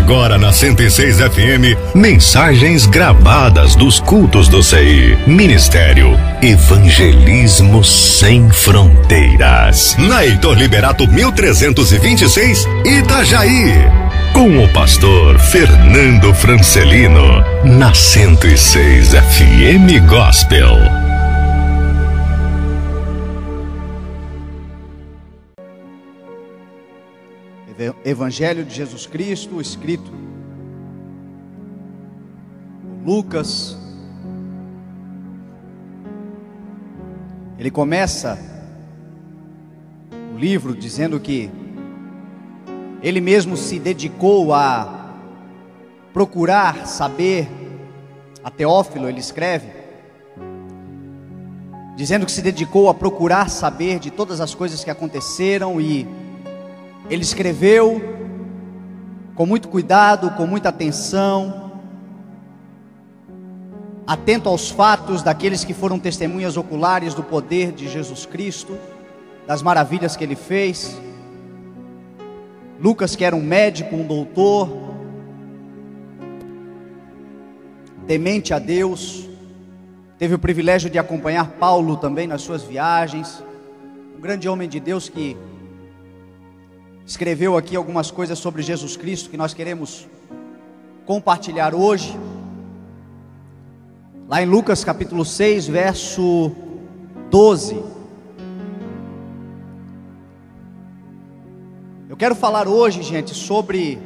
Agora na 106 FM, mensagens gravadas dos cultos do CI. Ministério Evangelismo Sem Fronteiras. Na Heitor Liberato 1326, Itajaí. Com o pastor Fernando Francelino. Na 106 FM Gospel. Evangelho de Jesus Cristo, escrito por Lucas. Ele começa o livro dizendo que ele mesmo se dedicou a procurar saber. A Teófilo ele escreve dizendo que se dedicou a procurar saber de todas as coisas que aconteceram, e ele escreveu com muito cuidado, com muita atenção, atento aos fatos daqueles que foram testemunhas oculares do poder de Jesus Cristo, das maravilhas que ele fez. Lucas, que era um médico, um doutor, temente a Deus, teve o privilégio de acompanhar Paulo também nas suas viagens, um grande homem de Deus que escreveu aqui algumas coisas sobre Jesus Cristo que nós queremos compartilhar hoje. Lá em Lucas capítulo 6, verso 12. Eu quero falar hoje, gente, sobre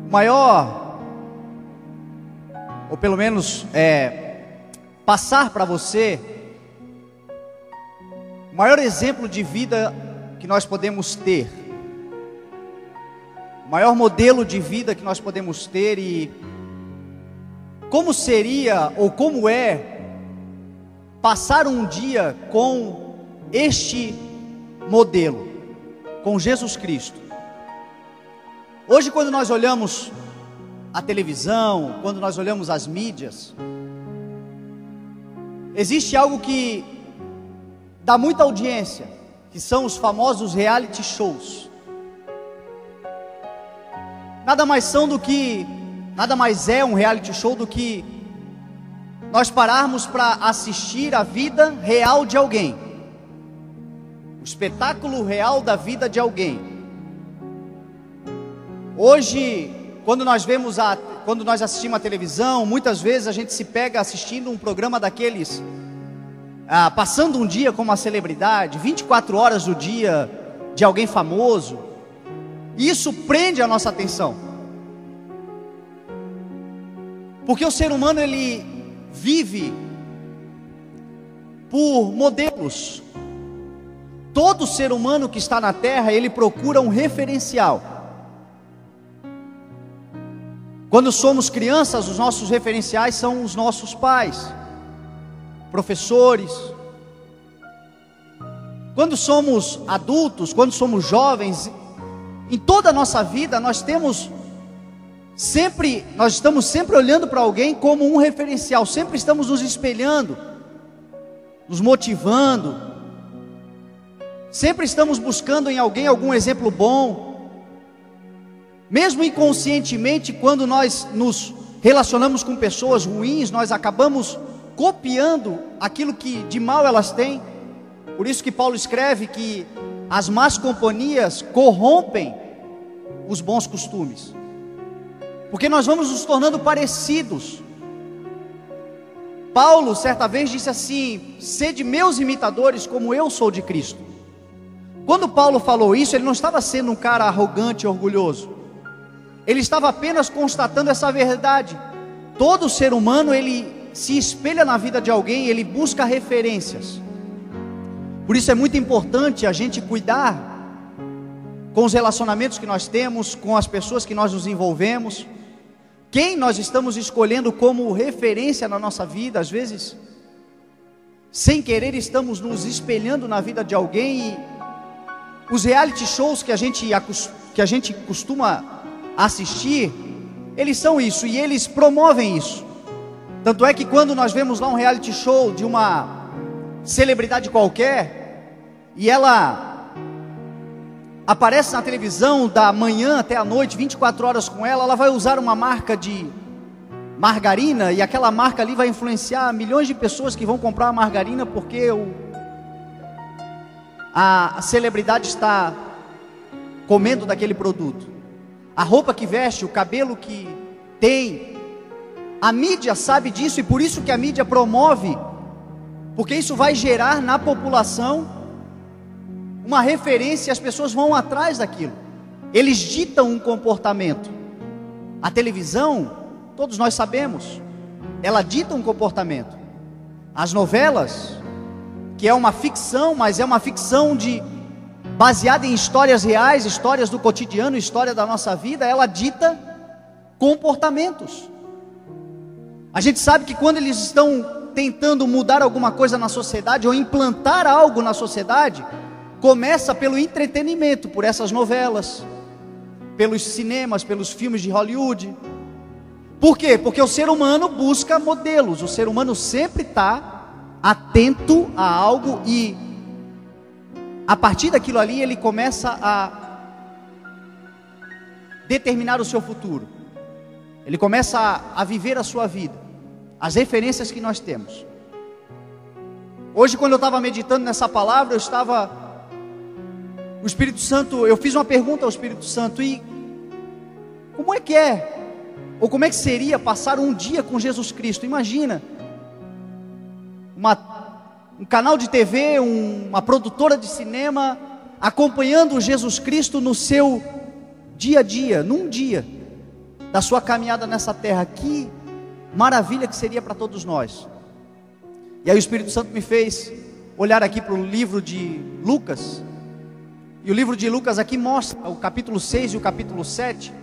o maior, ou pelo menos passar para você o maior exemplo de vida que nós podemos ter, o maior modelo de vida que nós podemos ter, e como seria ou como é passar um dia com este modelo, com Jesus Cristo. Hoje, quando nós olhamos a televisão, quando nós olhamos as mídias, existe algo que dá muita audiência, que são os famosos reality shows. Nada mais é um reality show do que nós pararmos para assistir a vida real de alguém, o espetáculo real da vida de alguém. Hoje, quando nós assistimos a televisão, muitas vezes a gente se pega assistindo um programa daqueles, passando um dia como uma celebridade, 24 horas do dia de alguém famoso. Isso prende a nossa atenção, porque o ser humano ele vive por modelos. Todo ser humano que está na terra, ele procura um referencial. Quando somos crianças, os nossos referenciais são os nossos pais, professores. Quando somos adultos, quando somos jovens, em toda a nossa vida nós estamos sempre olhando para alguém como um referencial, sempre estamos nos espelhando, nos motivando, sempre estamos buscando em alguém algum exemplo bom. Mesmo inconscientemente, quando nós nos relacionamos com pessoas ruins, nós acabamos copiando aquilo que de mal elas têm. Por isso que Paulo escreve que as más companhias corrompem os bons costumes, porque nós vamos nos tornando parecidos. Paulo certa vez disse assim: sede meus imitadores como eu sou de Cristo. Quando Paulo falou isso, ele não estava sendo um cara arrogante e orgulhoso, ele estava apenas constatando essa verdade. Todo ser humano, ele se espelha na vida de alguém, ele busca referências. Por isso é muito importante a gente cuidar com os relacionamentos que nós temos, com as pessoas que nós nos envolvemos, quem nós estamos escolhendo como referência na nossa vida. Às vezes, sem querer, estamos nos espelhando na vida de alguém, e os reality shows que a gente costuma assistir, eles são isso, e eles promovem isso. Tanto é que quando nós vemos lá um reality show de uma celebridade qualquer, e ela aparece na televisão da manhã até a noite, 24 horas com ela, ela vai usar uma marca de margarina, e aquela marca ali vai influenciar milhões de pessoas que vão comprar a margarina, porque a celebridade está comendo daquele produto. A roupa que veste, o cabelo que tem, a mídia sabe disso, e por isso que a mídia promove, porque isso vai gerar na população uma referência, e as pessoas vão atrás daquilo. Eles ditam um comportamento. A televisão, todos nós sabemos, ela dita um comportamento. As novelas, que é uma ficção, mas é uma ficção baseada em histórias reais, histórias do cotidiano, história da nossa vida, ela dita comportamentos. A gente sabe que quando eles estão tentando mudar alguma coisa na sociedade, ou implantar algo na sociedade, começa pelo entretenimento, por essas novelas, pelos cinemas, pelos filmes de Hollywood. Por quê? Porque o ser humano busca modelos, o ser humano sempre está atento a algo, e a partir daquilo ali ele começa a determinar o seu futuro, ele começa a viver a sua vida, as referências que nós temos. Hoje, quando eu estava meditando nessa palavra, o Espírito Santo, eu fiz uma pergunta ao Espírito Santo: e como é que ou como é que seria passar um dia com Jesus Cristo? Imagina, um canal de TV, uma produtora de cinema, acompanhando Jesus Cristo no seu dia a dia, num dia da sua caminhada nessa terra. Que maravilha que seria para todos nós. E aí o Espírito Santo me fez olhar aqui para o livro de Lucas, e o livro de Lucas aqui mostra, o capítulo 6 e o capítulo 7,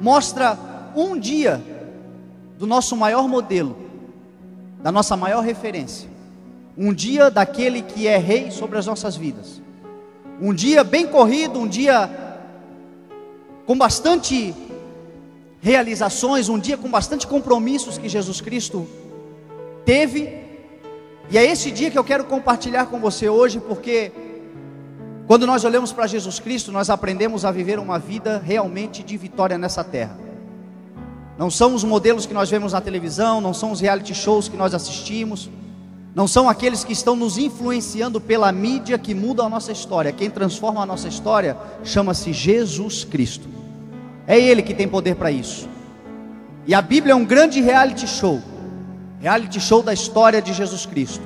mostra um dia do nosso maior modelo, da nossa maior referência, um dia daquele que é rei sobre as nossas vidas, um dia bem corrido, um dia com bastante realizações, um dia com bastante compromissos que Jesus Cristo teve. E é esse dia que eu quero compartilhar com você hoje, porque quando nós olhamos para Jesus Cristo, nós aprendemos a viver uma vida realmente de vitória nessa terra. Não são os modelos que nós vemos na televisão, não são os reality shows que nós assistimos, não são aqueles que estão nos influenciando pela mídia que mudam a nossa história. Quem transforma a nossa história chama-se Jesus Cristo. É Ele que tem poder para isso. E a Bíblia é um grande reality show da história de Jesus Cristo.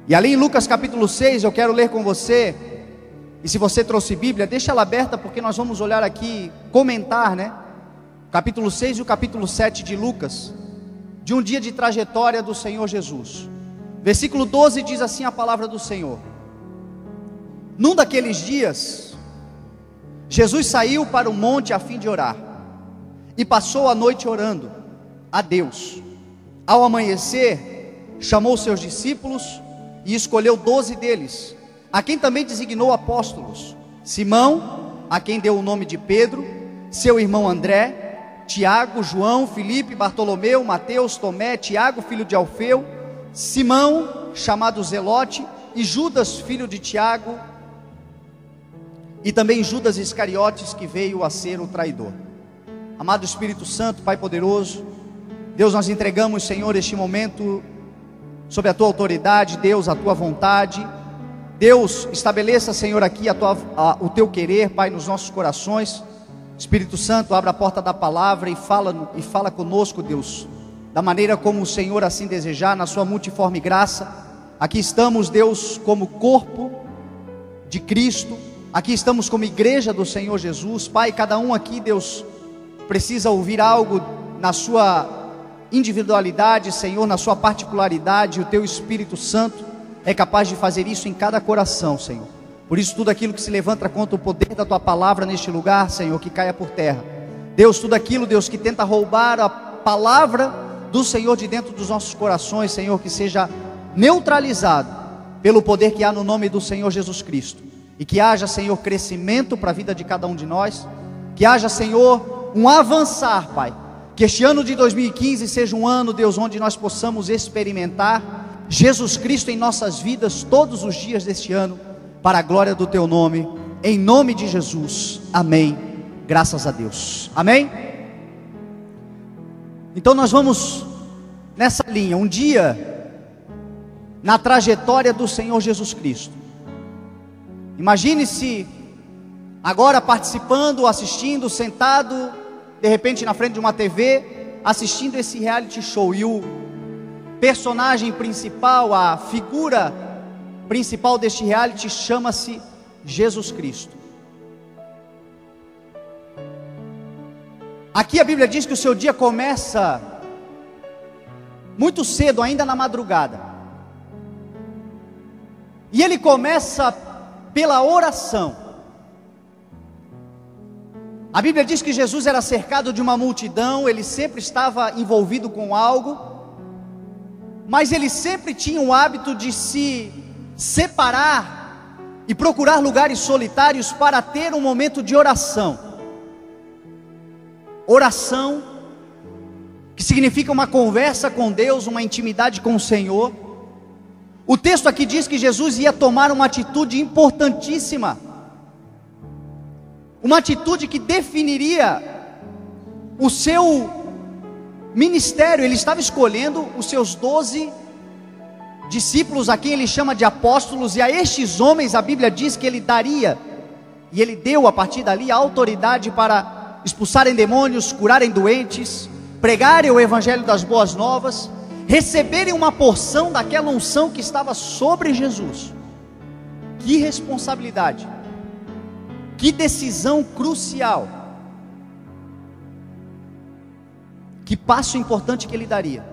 E ali em Lucas capítulo 6, eu quero ler com você, e se você trouxe Bíblia, deixa ela aberta, porque nós vamos olhar aqui, comentar, capítulo 6 e o capítulo 7 de Lucas, de um dia de trajetória do Senhor Jesus. Versículo 12 diz assim a palavra do Senhor: num daqueles dias, Jesus saiu para o monte a fim de orar, e passou a noite orando a Deus. Ao amanhecer, chamou seus discípulos e escolheu 12 deles, a quem também designou apóstolos: Simão, a quem deu o nome de Pedro, seu irmão André, Tiago, João, Filipe, Bartolomeu, Mateus, Tomé, Tiago, filho de Alfeu, Simão, chamado Zelote, e Judas, filho de Tiago, e também Judas Iscariotes, que veio a ser o traidor. Amado Espírito Santo, Pai poderoso, Deus, nós entregamos, Senhor, este momento sob a Tua autoridade, Deus, a Tua vontade. Deus, estabeleça, Senhor, aqui o Teu querer, Pai, nos nossos corações. Espírito Santo, abra a porta da palavra e fala conosco, Deus, da maneira como o Senhor assim desejar, na sua multiforme graça. Aqui estamos, Deus, como corpo de Cristo, aqui estamos como igreja do Senhor Jesus. Pai, cada um aqui, Deus, precisa ouvir algo na sua individualidade, Senhor, na sua particularidade. O Teu Espírito Santo é capaz de fazer isso em cada coração, Senhor. Por isso, tudo aquilo que se levanta contra o poder da Tua palavra neste lugar, Senhor, que caia por terra. Deus, tudo aquilo, Deus, que tenta roubar a palavra do Senhor de dentro dos nossos corações, Senhor, que seja neutralizado pelo poder que há no nome do Senhor Jesus Cristo. E que haja, Senhor, crescimento para a vida de cada um de nós. Que haja, Senhor, um avançar, Pai. Que este ano de 2015 seja um ano, Deus, onde nós possamos experimentar Jesus Cristo em nossas vidas todos os dias deste ano, para a glória do Teu nome. Em nome de Jesus, amém. Graças a Deus, amém? Então nós vamos nessa linha, um dia na trajetória do Senhor Jesus Cristo. Imagine-se agora participando, assistindo, sentado, de repente na frente de uma TV, assistindo esse reality show, e o personagem principal, a figura principal deste reality chama-se Jesus Cristo. Aqui a Bíblia diz que o seu dia começa muito cedo, ainda na madrugada. E ele começa pela oração. A Bíblia diz que Jesus era cercado de uma multidão, ele sempre estava envolvido com algo, mas ele sempre tinha o hábito de se separar e procurar lugares solitários para ter um momento de oração. Oração, que significa uma conversa com Deus, uma intimidade com o Senhor. O texto aqui diz que Jesus ia tomar uma atitude importantíssima, uma atitude que definiria o seu ministério. Ele estava escolhendo os seus 12 discípulos, a quem ele chama de apóstolos, e a estes homens a Bíblia diz que ele daria, e ele deu a partir dali a autoridade para expulsarem demônios, curarem doentes, pregarem o evangelho das boas novas, receberem uma porção daquela unção que estava sobre Jesus. Que responsabilidade, que decisão crucial, que passo importante que ele daria.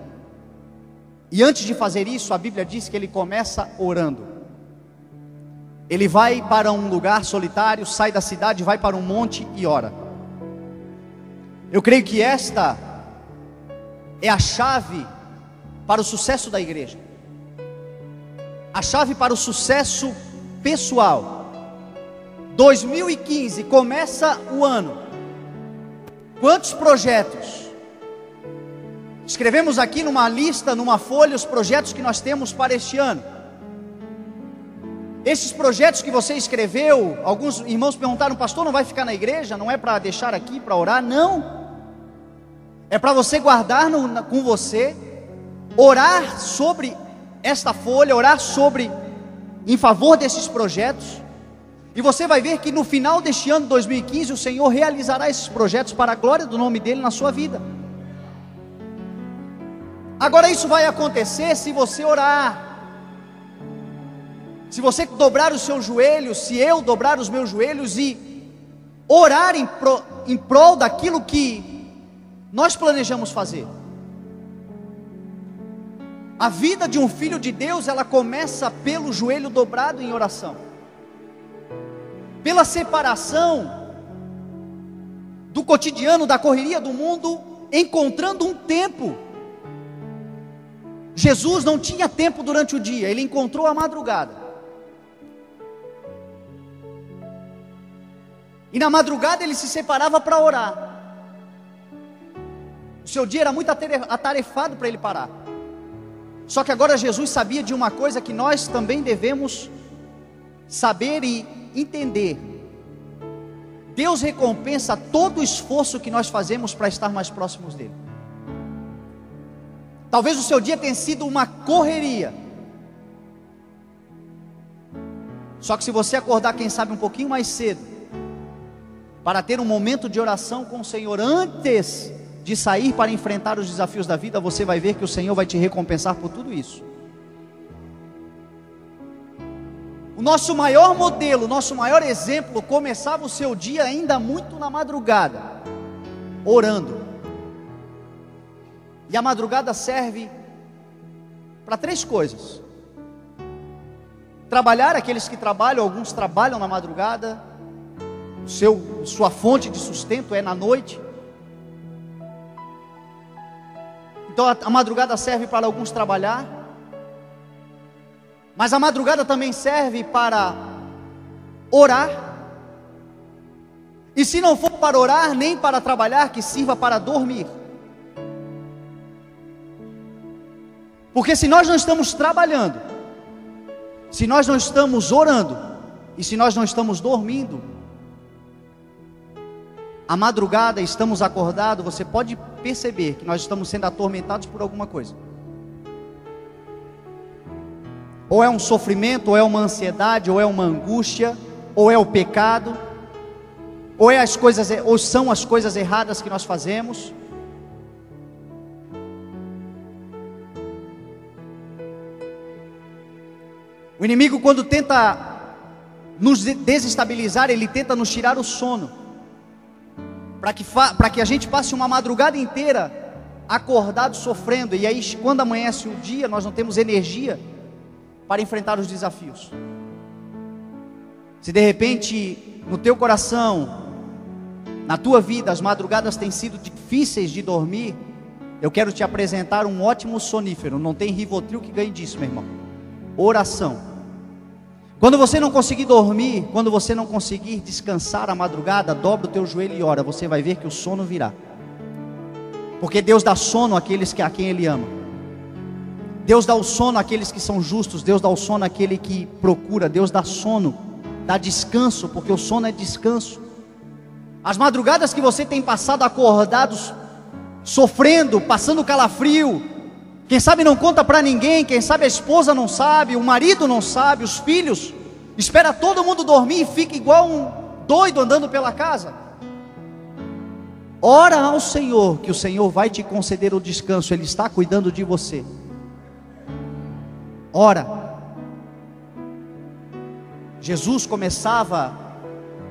E antes de fazer isso, a Bíblia diz que ele começa orando. Ele vai para um lugar solitário, sai da cidade, vai para um monte e ora. Eu creio que esta é a chave para o sucesso da igreja, a chave para o sucesso pessoal. 2015 começa o ano. Quantos projetos? Escrevemos aqui numa lista, numa folha, os projetos que nós temos para este ano. Esses projetos que você escreveu, alguns irmãos perguntaram: pastor, não vai ficar na igreja? Não é para deixar aqui para orar? Não, é para você guardar com você, orar sobre esta folha, orar sobre, em favor desses projetos. E você vai ver que no final deste ano 2015 o Senhor realizará esses projetos para a glória do nome dele na sua vida. Agora isso vai acontecer se você orar, se você dobrar os seus joelhos, se eu dobrar os meus joelhos e orar em prol daquilo que nós planejamos fazer. A vida de um filho de Deus, ela começa pelo joelho dobrado em oração, pela separação do cotidiano, da correria do mundo, encontrando um tempo. Jesus não tinha tempo durante o dia, ele encontrou a madrugada. E na madrugada ele se separava para orar. O seu dia era muito atarefado para ele parar. Só que agora Jesus sabia de uma coisa que nós também devemos saber e entender. Deus recompensa todo o esforço que nós fazemos para estar mais próximos dele. Talvez o seu dia tenha sido uma correria. Só que se você acordar, quem sabe, um pouquinho mais cedo, para ter um momento de oração com o Senhor, antes de sair para enfrentar os desafios da vida, você vai ver que o Senhor vai te recompensar por tudo isso. O nosso maior modelo, o nosso maior exemplo, começava o seu dia ainda muito na madrugada, orando. E a madrugada serve para 3 coisas: trabalhar, aqueles que trabalham, alguns trabalham na madrugada, sua fonte de sustento é na noite. Então a madrugada serve para alguns trabalhar, mas a madrugada também serve para orar. E se não for para orar, nem para trabalhar, que sirva para dormir. Porque se nós não estamos trabalhando, se nós não estamos orando, e se nós não estamos dormindo, à madrugada estamos acordados, você pode perceber que nós estamos sendo atormentados por alguma coisa. Ou é um sofrimento, ou é uma ansiedade, ou é uma angústia, ou é o pecado, ou são as coisas erradas que nós fazemos. O inimigo, quando tenta nos desestabilizar, ele tenta nos tirar o sono, para que a gente passe uma madrugada inteira acordado, sofrendo, e aí quando amanhece o dia, nós não temos energia para enfrentar os desafios. Se de repente no teu coração, na tua vida, as madrugadas têm sido difíceis de dormir, eu quero te apresentar um ótimo sonífero. Não tem Rivotril que ganhe disso, meu irmão. Oração. Quando você não conseguir dormir, quando você não conseguir descansar à madrugada, dobra o teu joelho e ora, você vai ver que o sono virá. Porque Deus dá sono àqueles a quem Ele ama. Deus dá o sono àqueles que são justos. Deus dá o sono àquele que procura. Deus dá sono, dá descanso, porque o sono é descanso. As madrugadas que você tem passado acordados, sofrendo, passando calafrio, quem sabe não conta para ninguém, quem sabe a esposa não sabe, o marido não sabe, os filhos, espera todo mundo dormir e fica igual um doido andando pela casa. Ora ao Senhor, que o Senhor vai te conceder o descanso, Ele está cuidando de você. Ora. Jesus começava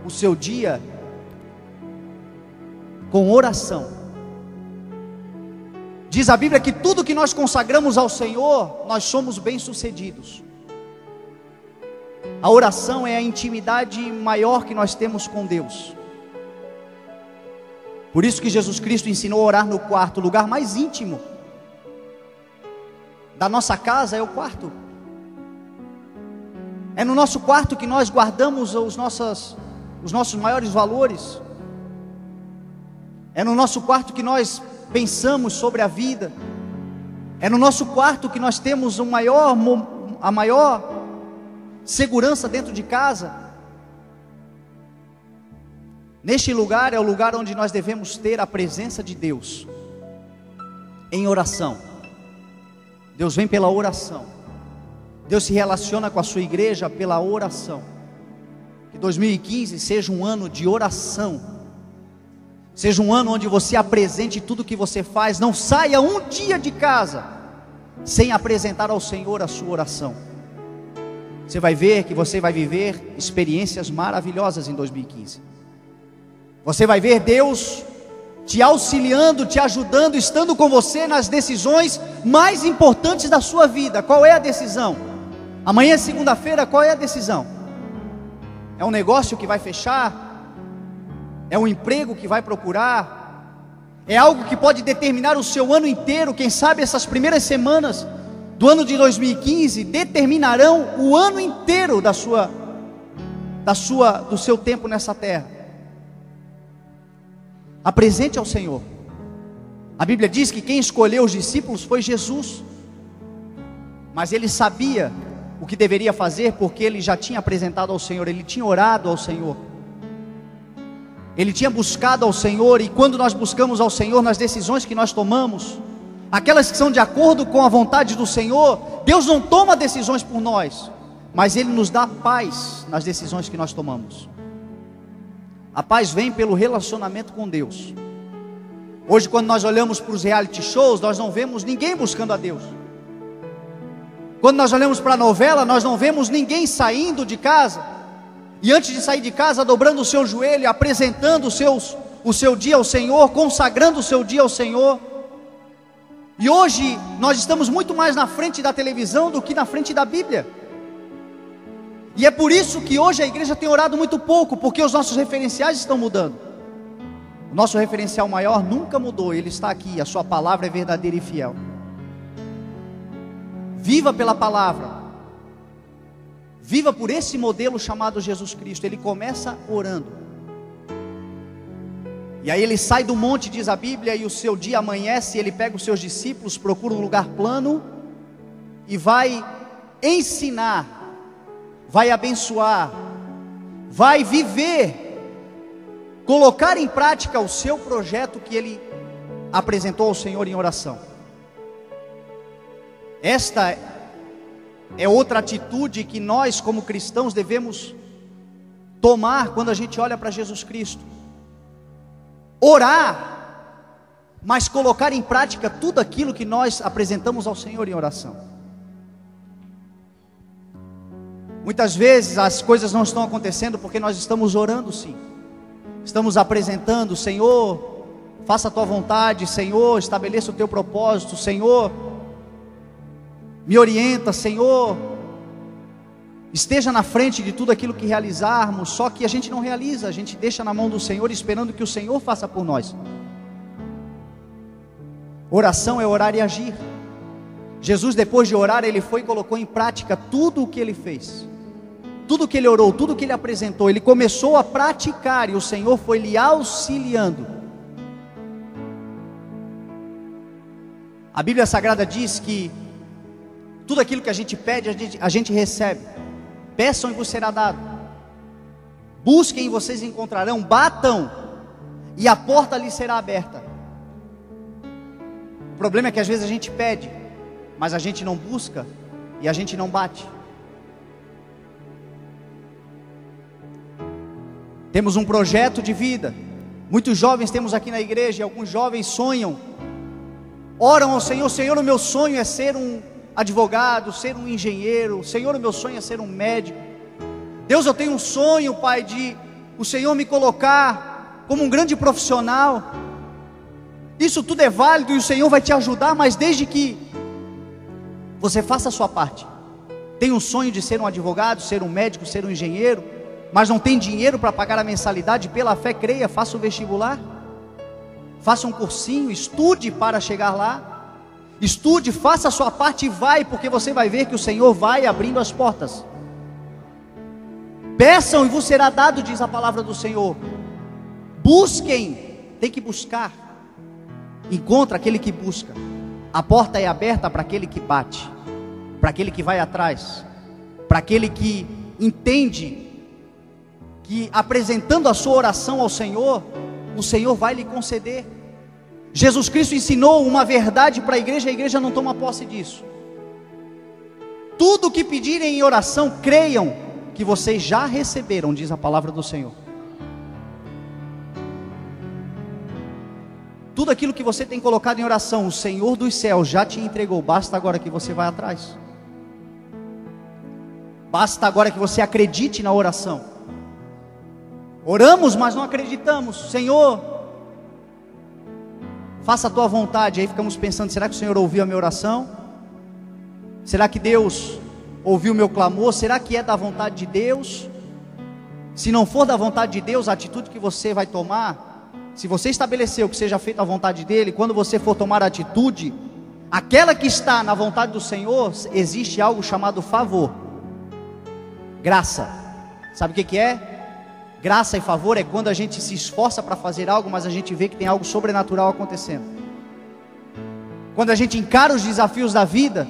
o seu dia com oração. Diz a Bíblia que tudo que nós consagramos ao Senhor, nós somos bem-sucedidos. A oração é a intimidade maior que nós temos com Deus. Por isso que Jesus Cristo ensinou a orar no quarto. O lugar mais íntimo da nossa casa é o quarto. É no nosso quarto que nós guardamos os nossos maiores valores. É no nosso quarto que nós pensamos sobre a vida. É no nosso quarto que nós temos a maior segurança dentro de casa. Neste lugar é o lugar onde nós devemos ter a presença de Deus em oração. Deus vem pela oração. Deus se relaciona com a sua igreja pela oração. Que 2015 seja um ano de oração. Seja um ano onde você apresente tudo que você faz. Não saia um dia de casa sem apresentar ao Senhor a sua oração. Você vai ver que você vai viver experiências maravilhosas em 2015. Você vai ver Deus te auxiliando, te ajudando, estando com você nas decisões mais importantes da sua vida. Qual é a decisão? Amanhã é segunda-feira, qual é a decisão? É um negócio que vai fechar? É um emprego que vai procurar? É algo que pode determinar o seu ano inteiro? Quem sabe essas primeiras semanas do ano de 2015 determinarão o ano inteiro do seu tempo nessa terra. Apresente ao Senhor. A Bíblia diz que quem escolheu os discípulos foi Jesus, mas ele sabia o que deveria fazer, porque ele já tinha apresentado ao Senhor, ele tinha orado ao Senhor, ele tinha buscado ao Senhor. E quando nós buscamos ao Senhor nas decisões que nós tomamos, aquelas que são de acordo com a vontade do Senhor, Deus não toma decisões por nós, mas Ele nos dá paz nas decisões que nós tomamos. A paz vem pelo relacionamento com Deus. Hoje, quando nós olhamos para os reality shows, nós não vemos ninguém buscando a Deus. Quando nós olhamos para a novela, nós não vemos ninguém saindo de casa e antes de sair de casa, dobrando o seu joelho, apresentando o seu dia ao Senhor, consagrando o seu dia ao Senhor. E hoje nós estamos muito mais na frente da televisão do que na frente da Bíblia. E é por isso que hoje a igreja tem orado muito pouco, porque os nossos referenciais estão mudando. O nosso referencial maior nunca mudou, ele está aqui, a sua palavra é verdadeira e fiel. Viva pela palavra. Viva por esse modelo chamado Jesus Cristo. Ele começa orando. E aí ele sai do monte, diz a Bíblia, e o seu dia amanhece, ele pega os seus discípulos, procura um lugar plano e vai ensinar, vai abençoar, vai viver, colocar em prática o seu projeto que ele apresentou ao Senhor em oração. Esta é outra atitude que nós como cristãos devemos tomar quando a gente olha para Jesus Cristo. Orar, mas colocar em prática tudo aquilo que nós apresentamos ao Senhor em oração. Muitas vezes as coisas não estão acontecendo porque nós estamos orando sim. Estamos apresentando: Senhor, faça a tua vontade, Senhor, estabeleça o teu propósito, Senhor, me orienta, Senhor, esteja na frente de tudo aquilo que realizarmos. Só que a gente não realiza, a gente deixa na mão do Senhor, esperando que o Senhor faça por nós. Oração é orar e agir. Jesus, depois de orar, ele foi e colocou em prática tudo o que ele fez, tudo o que ele orou, tudo o que ele apresentou. Ele começou a praticar e o Senhor foi lhe auxiliando. A Bíblia Sagrada diz que tudo aquilo que a gente pede, a gente recebe. Peçam e vos será dado, busquem e vocês encontrarão, batam e a porta lhes será aberta. O problema é que às vezes a gente pede, mas a gente não busca e a gente não bate. Temos um projeto de vida, muitos jovens temos aqui na igreja, e alguns jovens sonham, oram ao Senhor: Senhor, o meu sonho é ser um advogado, ser um engenheiro, Senhor, o meu sonho é ser um médico. Deus, eu tenho um sonho, Pai, de o Senhor me colocar como um grande profissional. Isso tudo é válido e o Senhor vai te ajudar, mas desde que você faça a sua parte. Tem um sonho de ser um advogado, ser um médico, ser um engenheiro, mas não tem dinheiro para pagar a mensalidade? Pela fé creia, faça o vestibular, faça um cursinho, estude para chegar lá, estude, faça a sua parte e vai, porque você vai ver que o Senhor vai abrindo as portas. Peçam e vos será dado, diz a palavra do Senhor. Busquem, tem que buscar. Encontra aquele que busca. A porta é aberta para aquele que bate, para aquele que vai atrás, para aquele que entende que apresentando a sua oração ao Senhor, o Senhor vai lhe conceder. Jesus Cristo ensinou uma verdade para a igreja não toma posse disso. Tudo o que pedirem em oração, creiam que vocês já receberam, diz a palavra do Senhor. Tudo aquilo que você tem colocado em oração, o Senhor dos céus já te entregou. Basta agora que você vá atrás. Basta agora que você acredite na oração. Oramos, mas não acreditamos. Senhor, faça a tua vontade. Aí ficamos pensando: será que o Senhor ouviu a minha oração? Será que Deus ouviu o meu clamor? Será que é da vontade de Deus? Se não for da vontade de Deus, a atitude que você vai tomar, se você estabeleceu que seja feita a vontade dele, quando você for tomar a atitude, aquela que está na vontade do Senhor, existe algo chamado favor, graça. Sabe o que é? Graça e favor é quando a gente se esforça para fazer algo, mas a gente vê que tem algo sobrenatural acontecendo. Quando a gente encara os desafios da vida,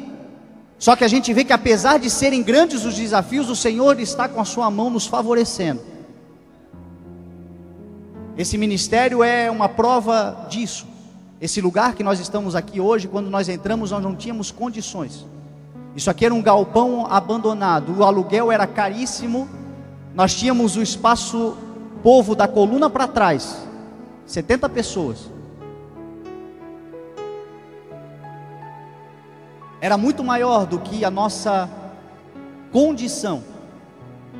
só que a gente vê que apesar de serem grandes os desafios, o Senhor está com a sua mão nos favorecendo. Esse ministério é uma prova disso. Esse lugar que nós estamos aqui hoje, quando nós entramos, nós não tínhamos condições. Isso aqui era um galpão abandonado, o aluguel era caríssimo. Nós tínhamos o espaço povo da coluna para trás, 70 pessoas. Era muito maior do que a nossa condição.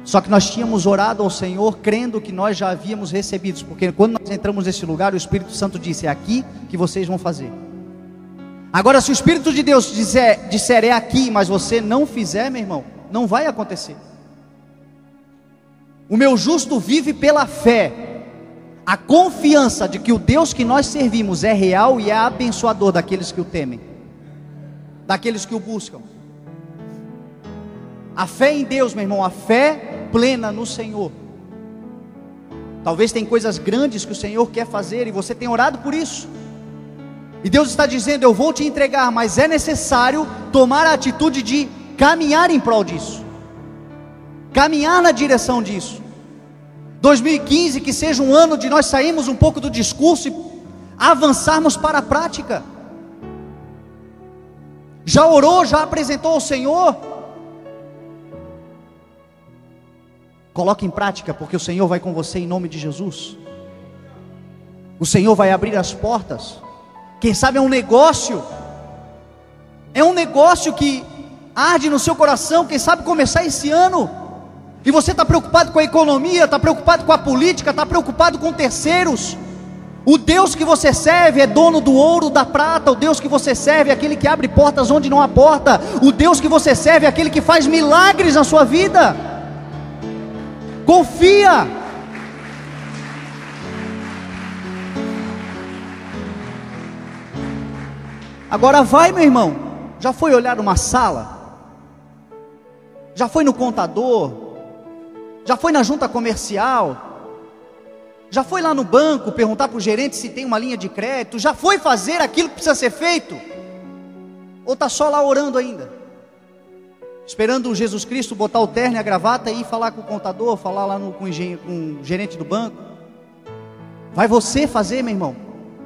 Só que nós tínhamos orado ao Senhor, crendo que nós já havíamos recebido. Porque quando nós entramos nesse lugar, o Espírito Santo disse: é aqui que vocês vão fazer. Agora, se o Espírito de Deus disser é aqui, mas você não fizer, meu irmão, não vai acontecer. O meu justo vive pela fé. A confiança de que o Deus que nós servimos é real e é abençoador daqueles que o temem, daqueles que o buscam. A fé em Deus, meu irmão, a fé plena no Senhor. Talvez tem coisas grandes que o Senhor quer fazer e você tem orado por isso. E Deus está dizendo: eu vou te entregar, mas é necessário tomar a atitude de caminhar em prol disso, caminhar na direção disso. 2015 que seja um ano de nós sairmos um pouco do discurso e avançarmos para a prática. Já orou, já apresentou ao Senhor? Coloque em prática, porque o Senhor vai com você em nome de Jesus. O Senhor vai abrir as portas. Quem sabe é um negócio que arde no seu coração, quem sabe começar esse ano, e você está preocupado com a economia, está preocupado com a política, está preocupado com terceiros. O Deus que você serve é dono do ouro, da prata. O Deus que você serve é aquele que abre portas onde não há porta. O Deus que você serve é aquele que faz milagres na sua vida. Confia. Agora vai, meu irmão. Já foi olhar uma sala? Já foi no contador? Já foi na junta comercial? Já foi lá no banco perguntar para o gerente se tem uma linha de crédito? Já foi fazer aquilo que precisa ser feito? Ou está só lá orando ainda? Esperando Jesus Cristo botar o terno e a gravata e ir falar com o contador, falar lá com o gerente do banco? Vai você fazer, meu irmão.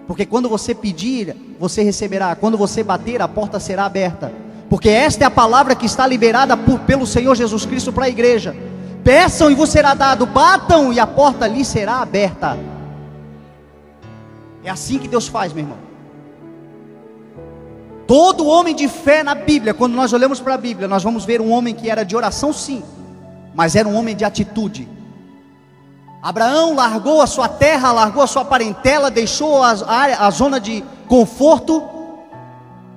Porque quando você pedir, você receberá. Quando você bater, a porta será aberta. Porque esta é a palavra que está liberada pelo Senhor Jesus Cristo para a igreja. Peçam e vos será dado, batam e a porta lhe será aberta. É assim que Deus faz, meu irmão. Todo homem de fé na Bíblia, quando nós olhamos para a Bíblia, nós vamos ver um homem que era de oração sim, mas era um homem de atitude. Abraão largou a sua terra, largou a sua parentela, deixou a zona de conforto,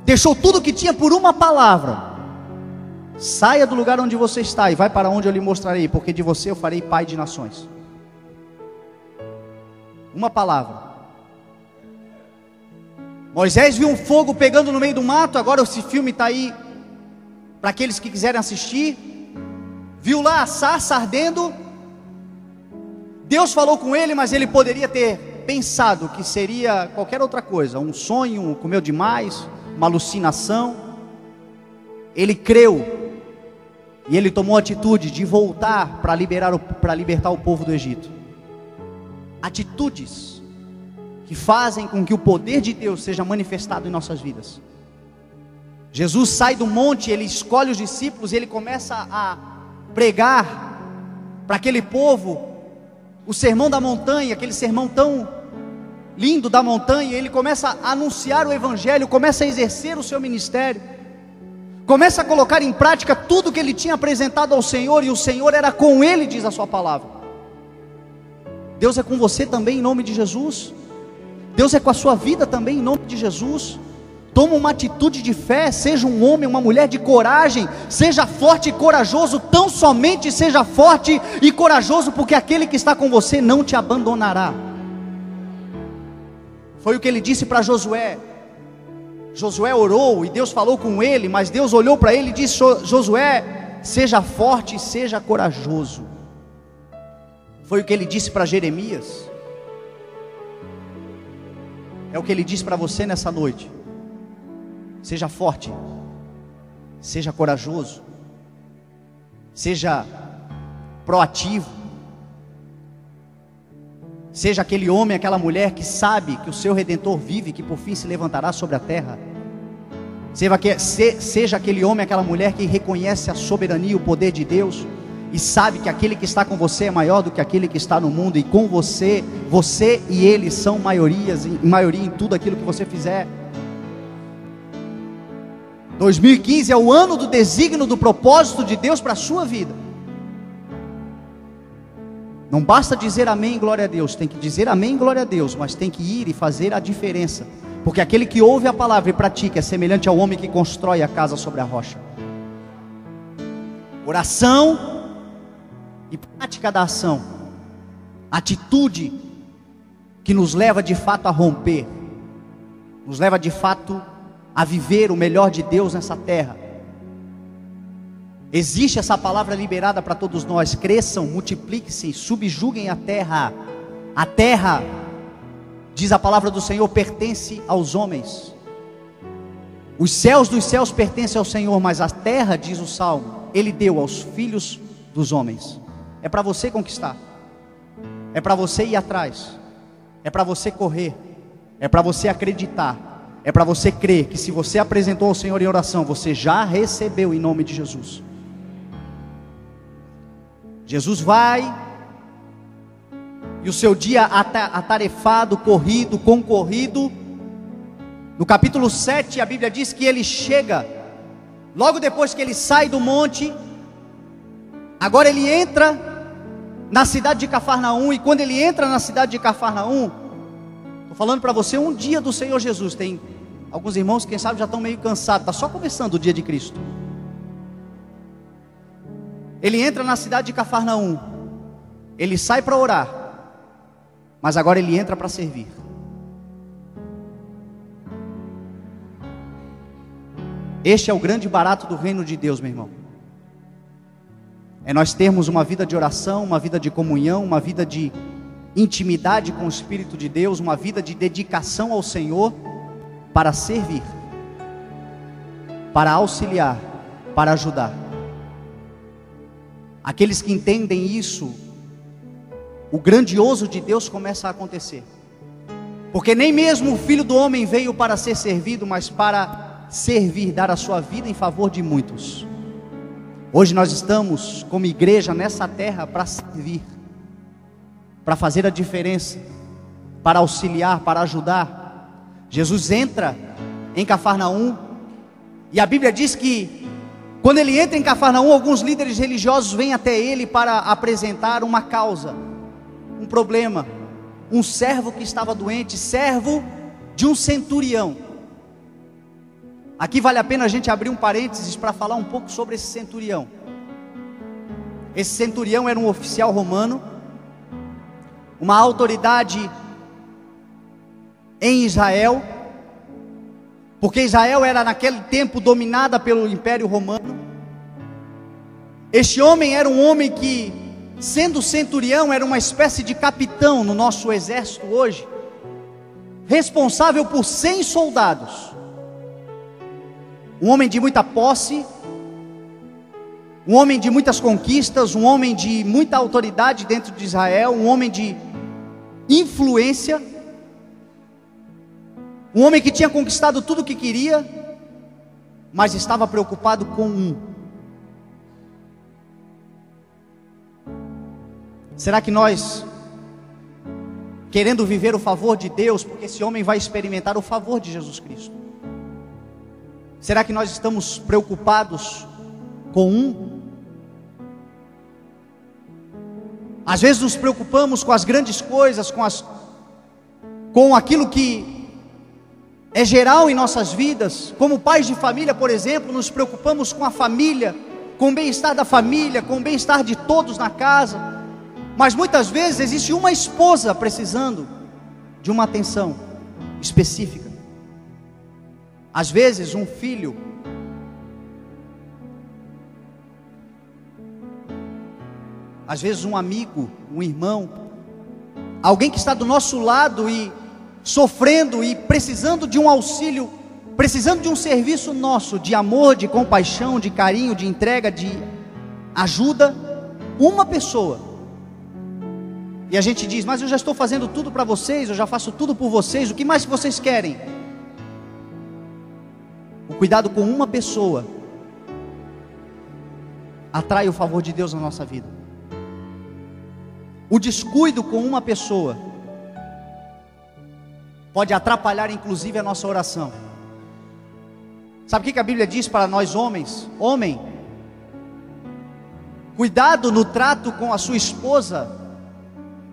deixou tudo que tinha por uma palavra. Saia do lugar onde você está e vai para onde eu lhe mostrarei, porque de você eu farei pai de nações. Uma palavra. Moisés viu um fogo pegando no meio do mato. Agora esse filme está aí para aqueles que quiserem assistir. Viu lá a sarça ardendo. Deus falou com ele, mas ele poderia ter pensado que seria qualquer outra coisa, um sonho, comeu demais, uma alucinação. Ele creu e ele tomou a atitude de voltar para libertar o povo do Egito. Atitudes que fazem com que o poder de Deus seja manifestado em nossas vidas. Jesus sai do monte, ele escolhe os discípulos e ele começa a pregar para aquele povo o sermão da montanha, aquele sermão tão lindo da montanha. Ele começa a anunciar o evangelho, começa a exercer o seu ministério, começa a colocar em prática tudo que ele tinha apresentado ao Senhor, e o Senhor era com ele, diz a sua palavra. Deus é com você também em nome de Jesus. Deus é com a sua vida também em nome de Jesus. Toma uma atitude de fé, seja um homem, uma mulher de coragem, seja forte e corajoso, tão somente seja forte e corajoso, porque aquele que está com você não te abandonará. Foi o que ele disse para Josué. Josué orou e Deus falou com ele, mas Deus olhou para ele e disse: Josué, seja forte e seja corajoso. Foi o que ele disse para Jeremias. É o que ele diz para você nessa noite. Seja forte, seja corajoso, seja proativo, seja aquele homem, aquela mulher que sabe que o seu Redentor vive, que por fim se levantará sobre a terra. Seja aquele homem, aquela mulher que reconhece a soberania e o poder de Deus, e sabe que aquele que está com você é maior do que aquele que está no mundo, e com você, você e ele são maioria em tudo aquilo que você fizer. 2015 é o ano do desígnio, do propósito de Deus para a sua vida. Não basta dizer amém, glória a Deus. Tem que dizer amém, glória a Deus, mas tem que ir e fazer a diferença. Porque aquele que ouve a palavra e pratica é semelhante ao homem que constrói a casa sobre a rocha. Oração e prática da ação. Atitude que nos leva de fato a romper, nos leva de fato a viver o melhor de Deus nessa terra. Existe essa palavra liberada para todos nós: cresçam, multipliquem-se, subjuguem a terra. A terra, diz a palavra do Senhor, pertence aos homens. Os céus dos céus pertencem ao Senhor, mas a terra, diz o Salmo, Ele deu aos filhos dos homens. É para você conquistar. é para você ir atrás, é para você correr, é para você acreditar, é para você crer que se você apresentou ao Senhor em oração, você já recebeu em nome de Jesus. Jesus vai, e o seu dia atarefado, corrido, concorrido, no capítulo 7 a Bíblia diz que ele chega, logo depois que ele sai do monte, agora ele entra na cidade de Cafarnaum, e quando ele entra na cidade de Cafarnaum, estou falando para você um dia do Senhor Jesus. Tem alguns irmãos que quem sabe já estão meio cansados, está só começando o dia de Cristo. Ele entra na cidade de Cafarnaum, ele sai para orar, mas agora ele entra para servir. Este é o grande barato do reino de Deus, meu irmão. É nós termos uma vida de oração, uma vida de comunhão, uma vida de intimidade com o Espírito de Deus, uma vida de dedicação ao Senhor, para servir, para auxiliar, para ajudar. Aqueles que entendem isso, o grandioso de Deus começa a acontecer. Porque nem mesmo o Filho do Homem veio para ser servido, mas para servir, dar a sua vida em favor de muitos. Hoje nós estamos como igreja nessa terra para servir, para fazer a diferença, para auxiliar, para ajudar. Jesus entra em Cafarnaum, e a Bíblia diz que quando ele entra em Cafarnaum, alguns líderes religiosos vêm até ele para apresentar uma causa, um problema. Um servo que estava doente, servo de um centurião. Aqui vale a pena a gente abrir um parênteses para falar um pouco sobre esse centurião. Esse centurião era um oficial romano, uma autoridade em Israel, porque Israel era naquele tempo dominada pelo Império Romano. Este homem era um homem que, sendo centurião, era uma espécie de capitão no nosso exército hoje, responsável por 100 soldados. Um homem de muita posse, um homem de muitas conquistas, um homem de muita autoridade dentro de Israel, um homem de influência, um homem que tinha conquistado tudo o que queria, mas estava preocupado com um. Será que nós, querendo viver o favor de Deus, porque esse homem vai experimentar o favor de Jesus Cristo, será que nós estamos preocupados com um? Às vezes nos preocupamos com as grandes coisas, com aquilo que é geral em nossas vidas. Como pais de família, por exemplo, nos preocupamos com a família, com o bem-estar da família, com o bem-estar de todos na casa. Mas muitas vezes existe uma esposa precisando de uma atenção específica. Às vezes um filho, às vezes um amigo, um irmão, alguém que está do nosso lado e sofrendo e precisando de um auxílio, precisando de um serviço nosso, de amor, de compaixão, de carinho, de entrega, de ajuda. Uma pessoa. E a gente diz: mas eu já estou fazendo tudo para vocês, eu já faço tudo por vocês, o que mais vocês querem? O cuidado com uma pessoa atrai o favor de Deus na nossa vida. O descuido com uma pessoa pode atrapalhar inclusive a nossa oração. Sabe o que a Bíblia diz para nós homens? Homem, cuidado no trato com a sua esposa,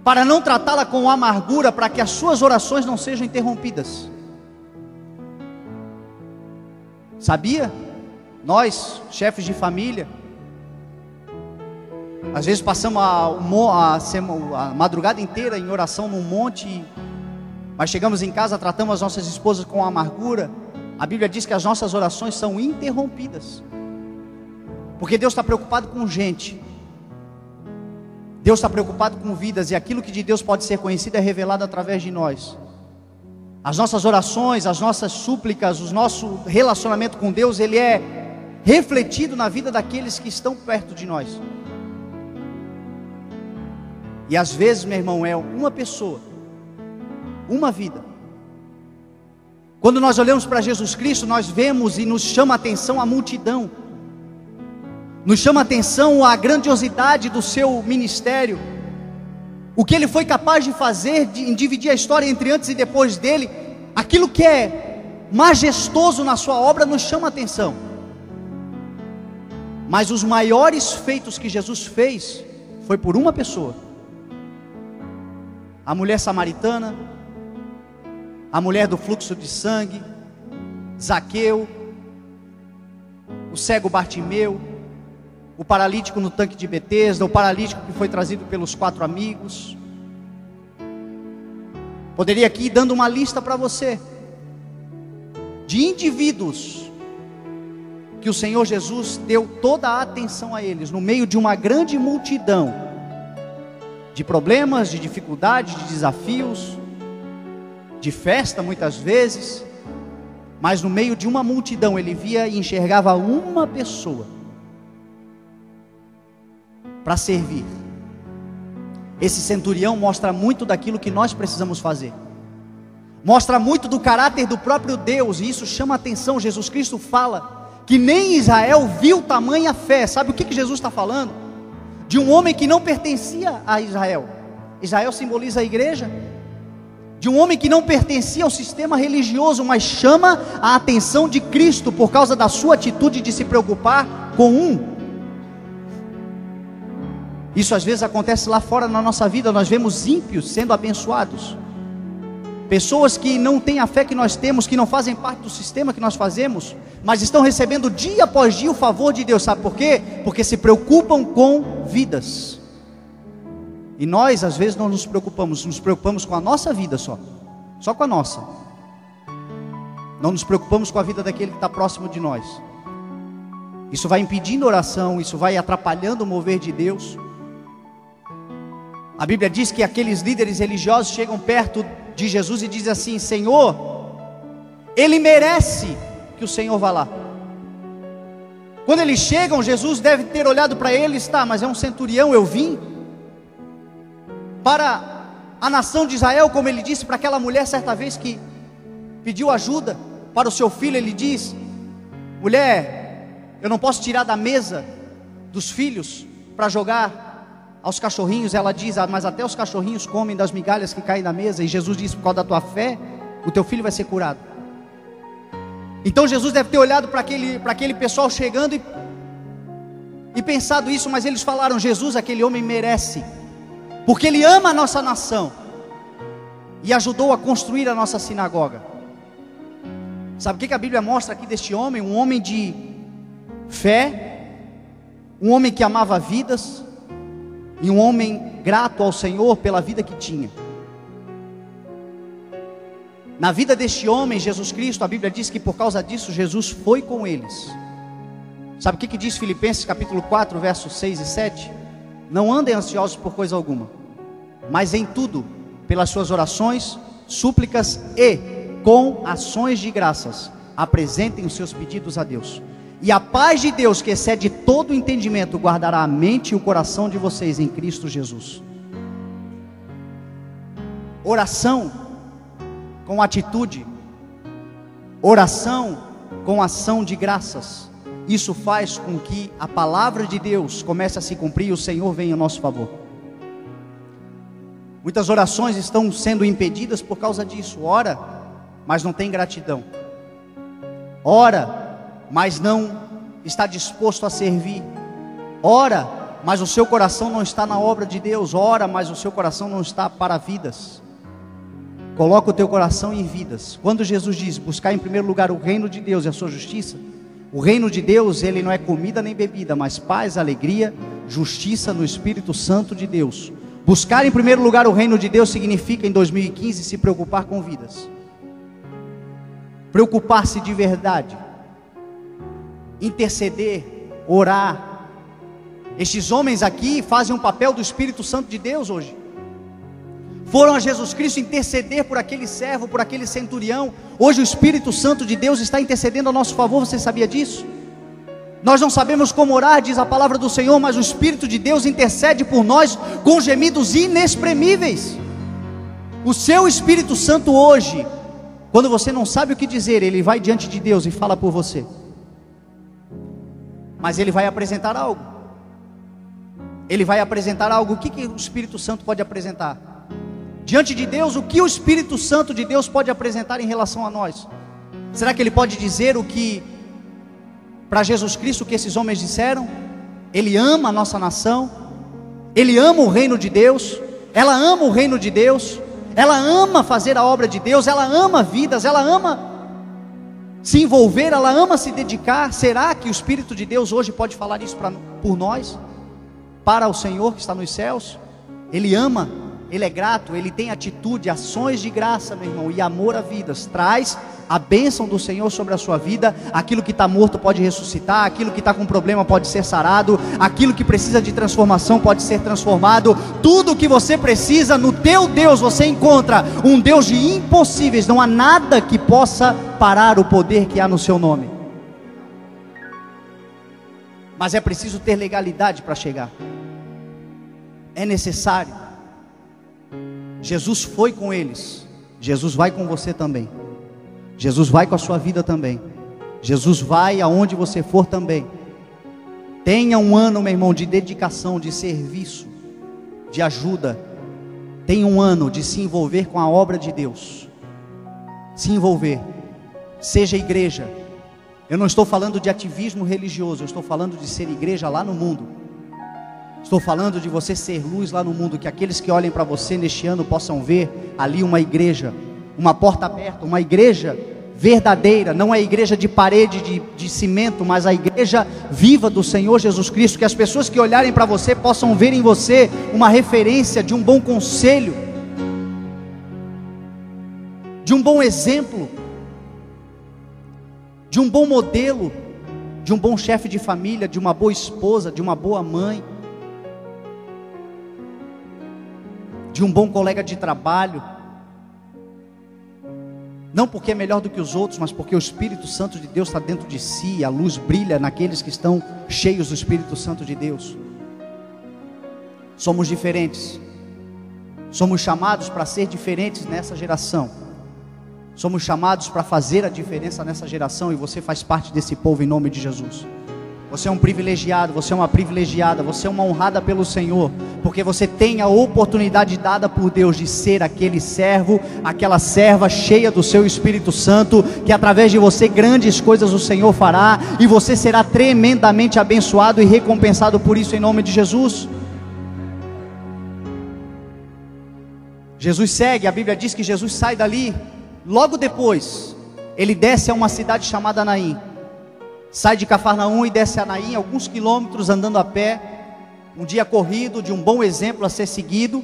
para não tratá-la com amargura, para que as suas orações não sejam interrompidas. Sabia? Nós, chefes de família, às vezes passamos a madrugada inteira em oração num monte, mas chegamos em casa, tratamos as nossas esposas com amargura. A Bíblia diz que as nossas orações são interrompidas, porque Deus está preocupado com gente, Deus está preocupado com vidas, e aquilo que de Deus pode ser conhecido é revelado através de nós. As nossas orações, as nossas súplicas, o nosso relacionamento com Deus, ele é refletido na vida daqueles que estão perto de nós. E às vezes, meu irmão, é uma pessoa, uma vida. Quando nós olhamos para Jesus Cristo, nós vemos e nos chama a atenção a multidão, nos chama a atenção a grandiosidade do seu ministério, o que ele foi capaz de fazer, em dividir a história entre antes e depois dele. Aquilo que é majestoso na sua obra nos chama a atenção. Mas os maiores feitos que Jesus fez foi por uma pessoa: a mulher samaritana, a mulher do fluxo de sangue, Zaqueu, o cego Bartimeu, o paralítico no tanque de Betesda, o paralítico que foi trazido pelos 4 amigos. Poderia aqui ir dando uma lista para você de indivíduos que o Senhor Jesus deu toda a atenção a eles, no meio de uma grande multidão de problemas, de dificuldades, de desafios, de festa muitas vezes, mas no meio de uma multidão ele via e enxergava uma pessoa para servir. Esse centurião mostra muito daquilo que nós precisamos fazer, mostra muito do caráter do próprio Deus, e isso chama a atenção. Jesus Cristo fala que nem Israel viu tamanha fé. Sabe o que Jesus está falando? De um homem que não pertencia a Israel. Israel simboliza a igreja. De um homem que não pertencia ao sistema religioso, mas chama a atenção de Cristo por causa da sua atitude de se preocupar com um. Isso às vezes acontece lá fora na nossa vida. Nós vemos ímpios sendo abençoados, pessoas que não têm a fé que nós temos, que não fazem parte do sistema que nós fazemos, mas estão recebendo dia após dia o favor de Deus. Sabe por quê? Porque se preocupam com vidas. E nós às vezes não nos preocupamos com a nossa vida só com a nossa. Não nos preocupamos com a vida daquele que está próximo de nós. Isso vai impedindo a oração, isso vai atrapalhando o mover de Deus. A Bíblia diz que aqueles líderes religiosos chegam perto de Jesus e dizem assim: Senhor, ele merece que o Senhor vá lá. Quando eles chegam, Jesus deve ter olhado para eles: tá, mas é um centurião, eu vim para a nação de Israel, como ele disse para aquela mulher certa vez que pediu ajuda para o seu filho. Ele diz: mulher, eu não posso tirar da mesa dos filhos para jogar aos cachorrinhos. Ela diz: mas até os cachorrinhos comem das migalhas que caem da mesa. E Jesus diz: por causa da tua fé, o teu filho vai ser curado. Então Jesus deve ter olhado para aquele pessoal chegando e pensado isso. Mas eles falaram: Jesus, aquele homem merece, porque ele ama a nossa nação e ajudou a construir a nossa sinagoga. Sabe o que a Bíblia mostra aqui deste homem? Um homem de fé, um homem que amava vidas, e um homem grato ao Senhor pela vida que tinha. Na vida deste homem, Jesus Cristo, a Bíblia diz que por causa disso Jesus foi com eles. Sabe o que diz Filipenses capítulo 4, versos 6 e 7? Não andem ansiosos por coisa alguma, mas em tudo, pelas suas orações, súplicas e com ações de graças, apresentem os seus pedidos a Deus. E a paz de Deus, que excede todo o entendimento, guardará a mente e o coração de vocês em Cristo Jesus. Oração com atitude, oração com ação de graças, isso faz com que a palavra de Deus comece a se cumprir e o Senhor venha em nosso favor. Muitas orações estão sendo impedidas por causa disso. Ora, mas não tem gratidão. Ora, mas não está disposto a servir. Ora, mas o seu coração não está na obra de Deus. Ora, mas o seu coração não está para vidas. Coloca o teu coração em vidas. Quando Jesus diz: buscar em primeiro lugar o reino de Deus e a sua justiça, o reino de Deus, ele não é comida nem bebida, mas paz, alegria, justiça no Espírito Santo de Deus. Buscar em primeiro lugar o reino de Deus significa, em 2015, se preocupar com vidas, preocupar-se de verdade, interceder, orar. Estes homens aqui fazem um papel do Espírito Santo de Deus hoje. Foram a Jesus Cristo interceder por aquele servo, por aquele centurião. Hoje o Espírito Santo de Deus está intercedendo a nosso favor. Você sabia disso? Nós não sabemos como orar, diz a palavra do Senhor, mas o Espírito de Deus intercede por nós com gemidos inexprimíveis. O seu Espírito Santo hoje, quando você não sabe o que dizer, ele vai diante de Deus e fala por você. Mas ele vai apresentar algo. Ele vai apresentar algo. O que o Espírito Santo pode apresentar? Diante de Deus, o que o Espírito Santo de Deus pode apresentar em relação a nós? Será que ele pode dizer o que, para Jesus Cristo, o que esses homens disseram? Ele ama a nossa nação, ele ama o reino de Deus, ela ama o reino de Deus, ela ama fazer a obra de Deus, ela ama vidas, ela ama se envolver, ela ama se dedicar. Será que o Espírito de Deus hoje pode falar isso por nós? Para o Senhor que está nos céus? Ele ama, ele é grato, ele tem atitude, ações de graça, meu irmão, e amor a vidas. Traz a bênção do Senhor sobre a sua vida. Aquilo que está morto pode ressuscitar, aquilo que está com problema pode ser sarado, aquilo que precisa de transformação pode ser transformado. Tudo o que você precisa no teu Deus, você encontra um Deus de impossíveis. Não há nada que possa parar o poder que há no seu nome. Mas é preciso ter legalidade para chegar. É necessário. Jesus foi com eles, Jesus vai com você também. Jesus vai com a sua vida também. Jesus vai aonde você for também. Tenha um ano, meu irmão, de dedicação, de serviço, de ajuda. Tenha um ano de se envolver com a obra de Deus. Se envolver. Seja igreja. Eu não estou falando de ativismo religioso, eu estou falando de ser igreja lá no mundo. Estou falando de você ser luz lá no mundo, que aqueles que olhem para você neste ano possam ver ali uma igreja, uma porta aberta, uma igreja verdadeira, não é a igreja de parede de cimento, mas a igreja viva do Senhor Jesus Cristo. Que as pessoas que olharem para você possam ver em você uma referência de um bom conselho, de um bom exemplo, de um bom modelo, de um bom chefe de família, de uma boa esposa, de uma boa mãe, de um bom colega de trabalho. Não porque é melhor do que os outros, mas porque o Espírito Santo de Deus está dentro de si. A luz brilha naqueles que estão cheios do Espírito Santo de Deus. Somos diferentes. Somos chamados para ser diferentes nessa geração. Somos chamados para fazer a diferença nessa geração. E você faz parte desse povo em nome de Jesus. Você é um privilegiado, você é uma privilegiada, você é uma honrada pelo Senhor, porque você tem a oportunidade dada por Deus de ser aquele servo, aquela serva cheia do seu Espírito Santo, que através de você grandes coisas o Senhor fará, e você será tremendamente abençoado e recompensado por isso em nome de Jesus. Jesus segue, a Bíblia diz que Jesus sai dali, logo depois, ele desce a uma cidade chamada Naim. Sai de Cafarnaum e desce a Naim, alguns quilômetros andando a pé. Um dia corrido, de um bom exemplo a ser seguido.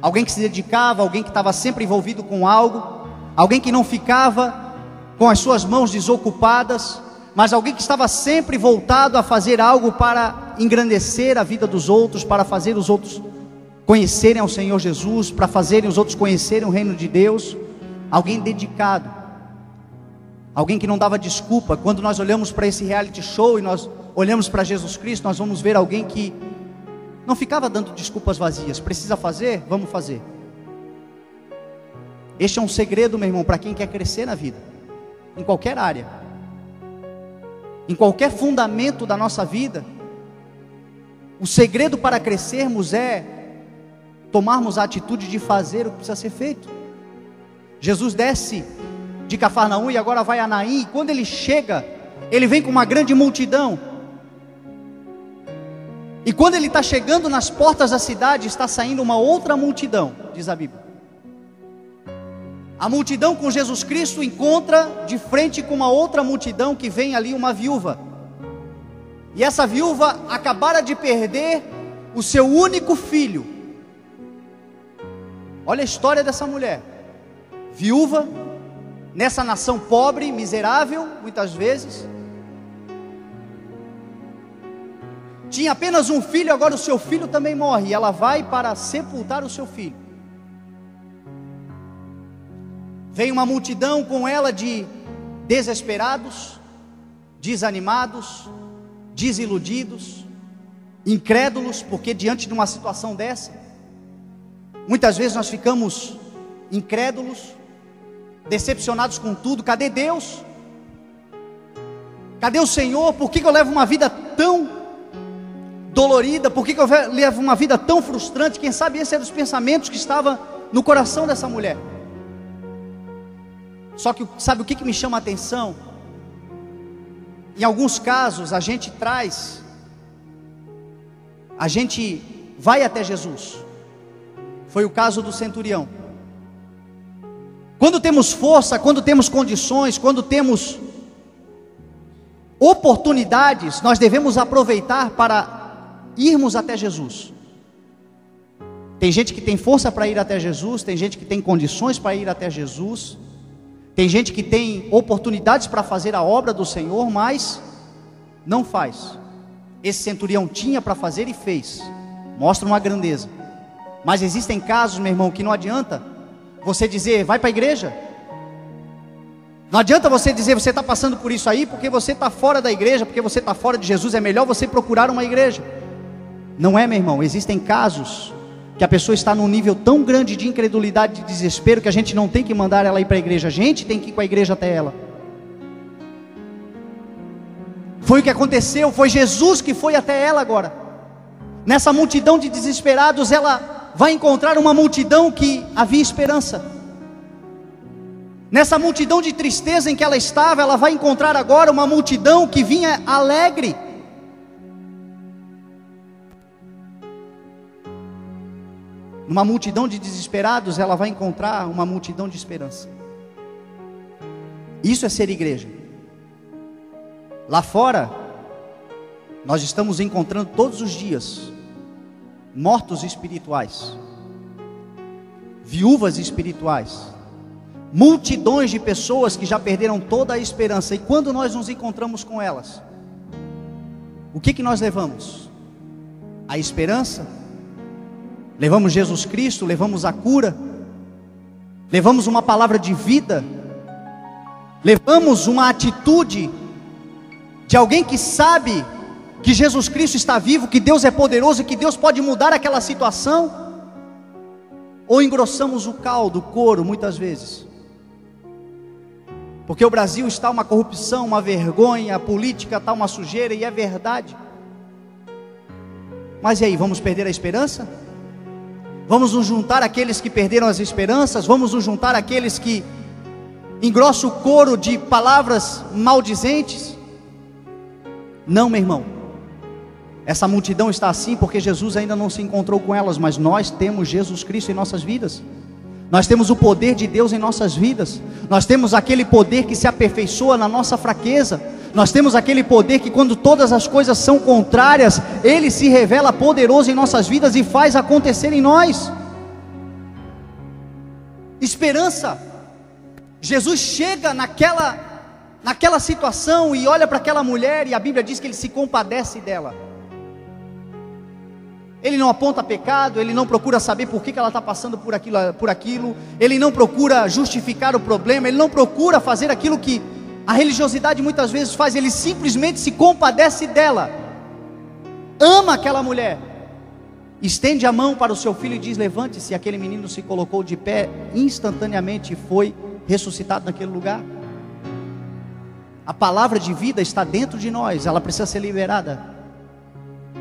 Alguém que se dedicava, alguém que estava sempre envolvido com algo. Alguém que não ficava com as suas mãos desocupadas, mas alguém que estava sempre voltado a fazer algo para engrandecer a vida dos outros, para fazer os outros conhecerem ao Senhor Jesus, para fazerem os outros conhecerem o reino de Deus. Alguém dedicado. Alguém que não dava desculpa. Quando nós olhamos para esse reality show e nós olhamos para Jesus Cristo, nós vamos ver alguém que não ficava dando desculpas vazias. Precisa fazer? Vamos fazer. Este é um segredo, meu irmão, para quem quer crescer na vida, em qualquer área, em qualquer fundamento da nossa vida. O segredo para crescermos é tomarmos a atitude de fazer o que precisa ser feito. Jesus desce de Cafarnaum e agora vai a Naim. E quando ele chega, ele vem com uma grande multidão. E quando ele está chegando nas portas da cidade, está saindo uma outra multidão, diz a Bíblia. A multidão com Jesus Cristo encontra de frente com uma outra multidão que vem ali, uma viúva. E essa viúva acabara de perder o seu único filho. Olha a história dessa mulher. Viúva, nessa nação pobre, miserável, muitas vezes. Tinha apenas um filho, agora o seu filho também morre. E ela vai para sepultar o seu filho. Vem uma multidão com ela de desesperados, desanimados, desiludidos, incrédulos, porque diante de uma situação dessa, muitas vezes nós ficamos incrédulos, decepcionados com tudo. Cadê Deus? Cadê o Senhor? Por que eu levo uma vida tão dolorida? Por que eu levo uma vida tão frustrante? Quem sabe esse era dos pensamentos que estava no coração dessa mulher. Só que sabe o que me chama a atenção? Em alguns casos a gente vai até Jesus. Foi o caso do centurião. Quando temos força, quando temos condições, quando temos oportunidades, nós devemos aproveitar para irmos até Jesus. Tem gente que tem força para ir até Jesus, tem gente que tem condições para ir até Jesus, tem gente que tem oportunidades para fazer a obra do Senhor, mas não faz. Esse centurião tinha para fazer e fez. Mostra uma grandeza. Mas existem casos, meu irmão, que não adianta você dizer, vai para a igreja. Não adianta você dizer, você está passando por isso aí, porque você está fora da igreja, porque você está fora de Jesus, é melhor você procurar uma igreja. Não é, meu irmão, existem casos que a pessoa está num nível tão grande de incredulidade, de desespero, que a gente não tem que mandar ela ir para a igreja, a gente tem que ir com a igreja até ela. Foi o que aconteceu, foi Jesus que foi até ela agora. Nessa multidão de desesperados, ela vai encontrar uma multidão que havia esperança. Nessa multidão de tristeza em que ela estava, ela vai encontrar agora uma multidão que vinha alegre. Numa multidão de desesperados, ela vai encontrar uma multidão de esperança. Isso é ser igreja. Lá fora, nós estamos encontrando todos os dias mortos espirituais, viúvas espirituais, multidões de pessoas que já perderam toda a esperança. E quando nós nos encontramos com elas, o que nós levamos? A esperança? Levamos Jesus Cristo, levamos a cura, levamos uma palavra de vida, levamos uma atitude de alguém que sabe que Jesus Cristo está vivo, que Deus é poderoso e que Deus pode mudar aquela situação? Ou engrossamos o caldo, o couro, muitas vezes? Porque o Brasil está uma corrupção, uma vergonha, a política está uma sujeira, e é verdade. Mas e aí, vamos perder a esperança? Vamos nos juntar àqueles que perderam as esperanças? Vamos nos juntar àqueles que engrossam o couro de palavras maldizentes? Não, meu irmão. Essa multidão está assim porque Jesus ainda não se encontrou com elas, mas nós temos Jesus Cristo em nossas vidas. Nós temos o poder de Deus em nossas vidas. Nós temos aquele poder que se aperfeiçoa na nossa fraqueza. Nós temos aquele poder que, quando todas as coisas são contrárias, Ele se revela poderoso em nossas vidas e faz acontecer em nós. Esperança. Jesus chega naquela situação e olha para aquela mulher, e a Bíblia diz que Ele se compadece dela. Ele não aponta pecado, Ele não procura saber por que ela está passando por aquilo, Ele não procura justificar o problema, Ele não procura fazer aquilo que a religiosidade muitas vezes faz. Ele simplesmente se compadece dela, ama aquela mulher, estende a mão para o seu filho e diz, levante-se. Aquele menino se colocou de pé instantaneamente e foi ressuscitado naquele lugar. A palavra de vida está dentro de nós, ela precisa ser liberada.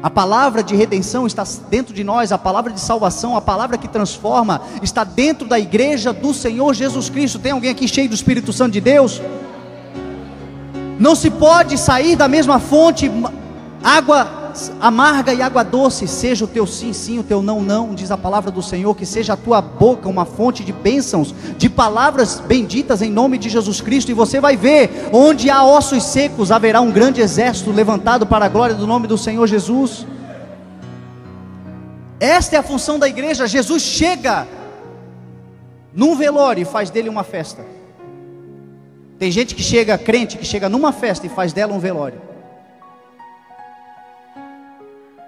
A palavra de redenção está dentro de nós, a palavra de salvação, a palavra que transforma, está dentro da igreja do Senhor Jesus Cristo. Tem alguém aqui cheio do Espírito Santo de Deus? Não se pode sair da mesma fonte, água amarga e água doce. Seja o teu sim, sim, o teu não, não, diz a palavra do Senhor. Que seja a tua boca uma fonte de bênçãos, de palavras benditas em nome de Jesus Cristo. E você vai ver, onde há ossos secos, haverá um grande exército levantado para a glória do nome do Senhor Jesus. Esta é a função da igreja. Jesus chega num velório e faz dele uma festa. Tem gente que chega, crente, que chega numa festa e faz dela um velório,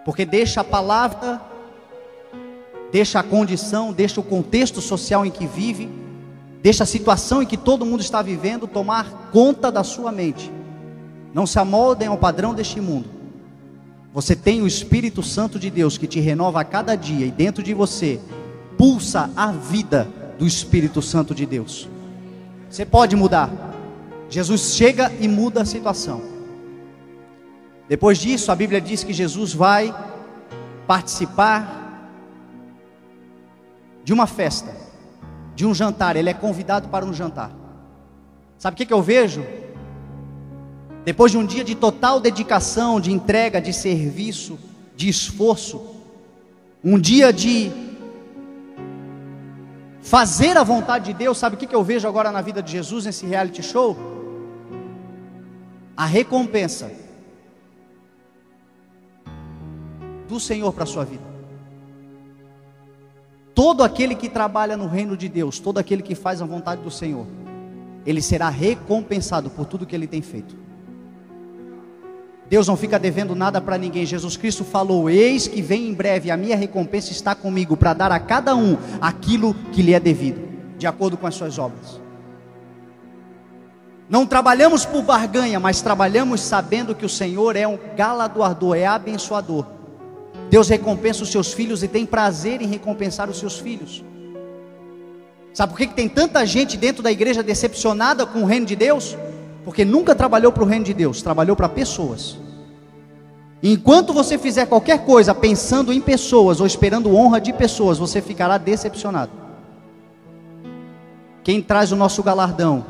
porque deixa a palavra, deixa a condição, deixa o contexto social em que vive, deixa a situação em que todo mundo está vivendo tomar conta da sua mente. Não se amoldem ao padrão deste mundo, Você tem o Espírito Santo de Deus que te renova a cada dia, e dentro de você pulsa a vida do Espírito Santo de Deus. Você pode mudar. Jesus chega e muda a situação. Depois disso, a Bíblia diz que Jesus vai participar de uma festa, de um jantar. Ele é convidado para um jantar. Sabe o que eu vejo? Depois de um dia de total dedicação, de entrega, de serviço, de esforço, um dia de fazer a vontade de Deus, sabe o que eu vejo agora na vida de Jesus, nesse reality show? A recompensa do Senhor para a sua vida. Todo aquele que trabalha no reino de Deus, todo aquele que faz a vontade do Senhor, ele será recompensado por tudo que ele tem feito. Deus não fica devendo nada para ninguém. Jesus Cristo falou: eis que vem em breve, a minha recompensa está comigo, para dar a cada um aquilo que lhe é devido, de acordo com as suas obras. Não trabalhamos por barganha, mas trabalhamos sabendo que o Senhor é um galardoador, é abençoador. Deus recompensa os seus filhos e tem prazer em recompensar os seus filhos. Sabe por que tem tanta gente dentro da igreja decepcionada com o reino de Deus? Porque nunca trabalhou para o reino de Deus, trabalhou para pessoas. E enquanto você fizer qualquer coisa pensando em pessoas ou esperando honra de pessoas, você ficará decepcionado. Quem traz o nosso galardão,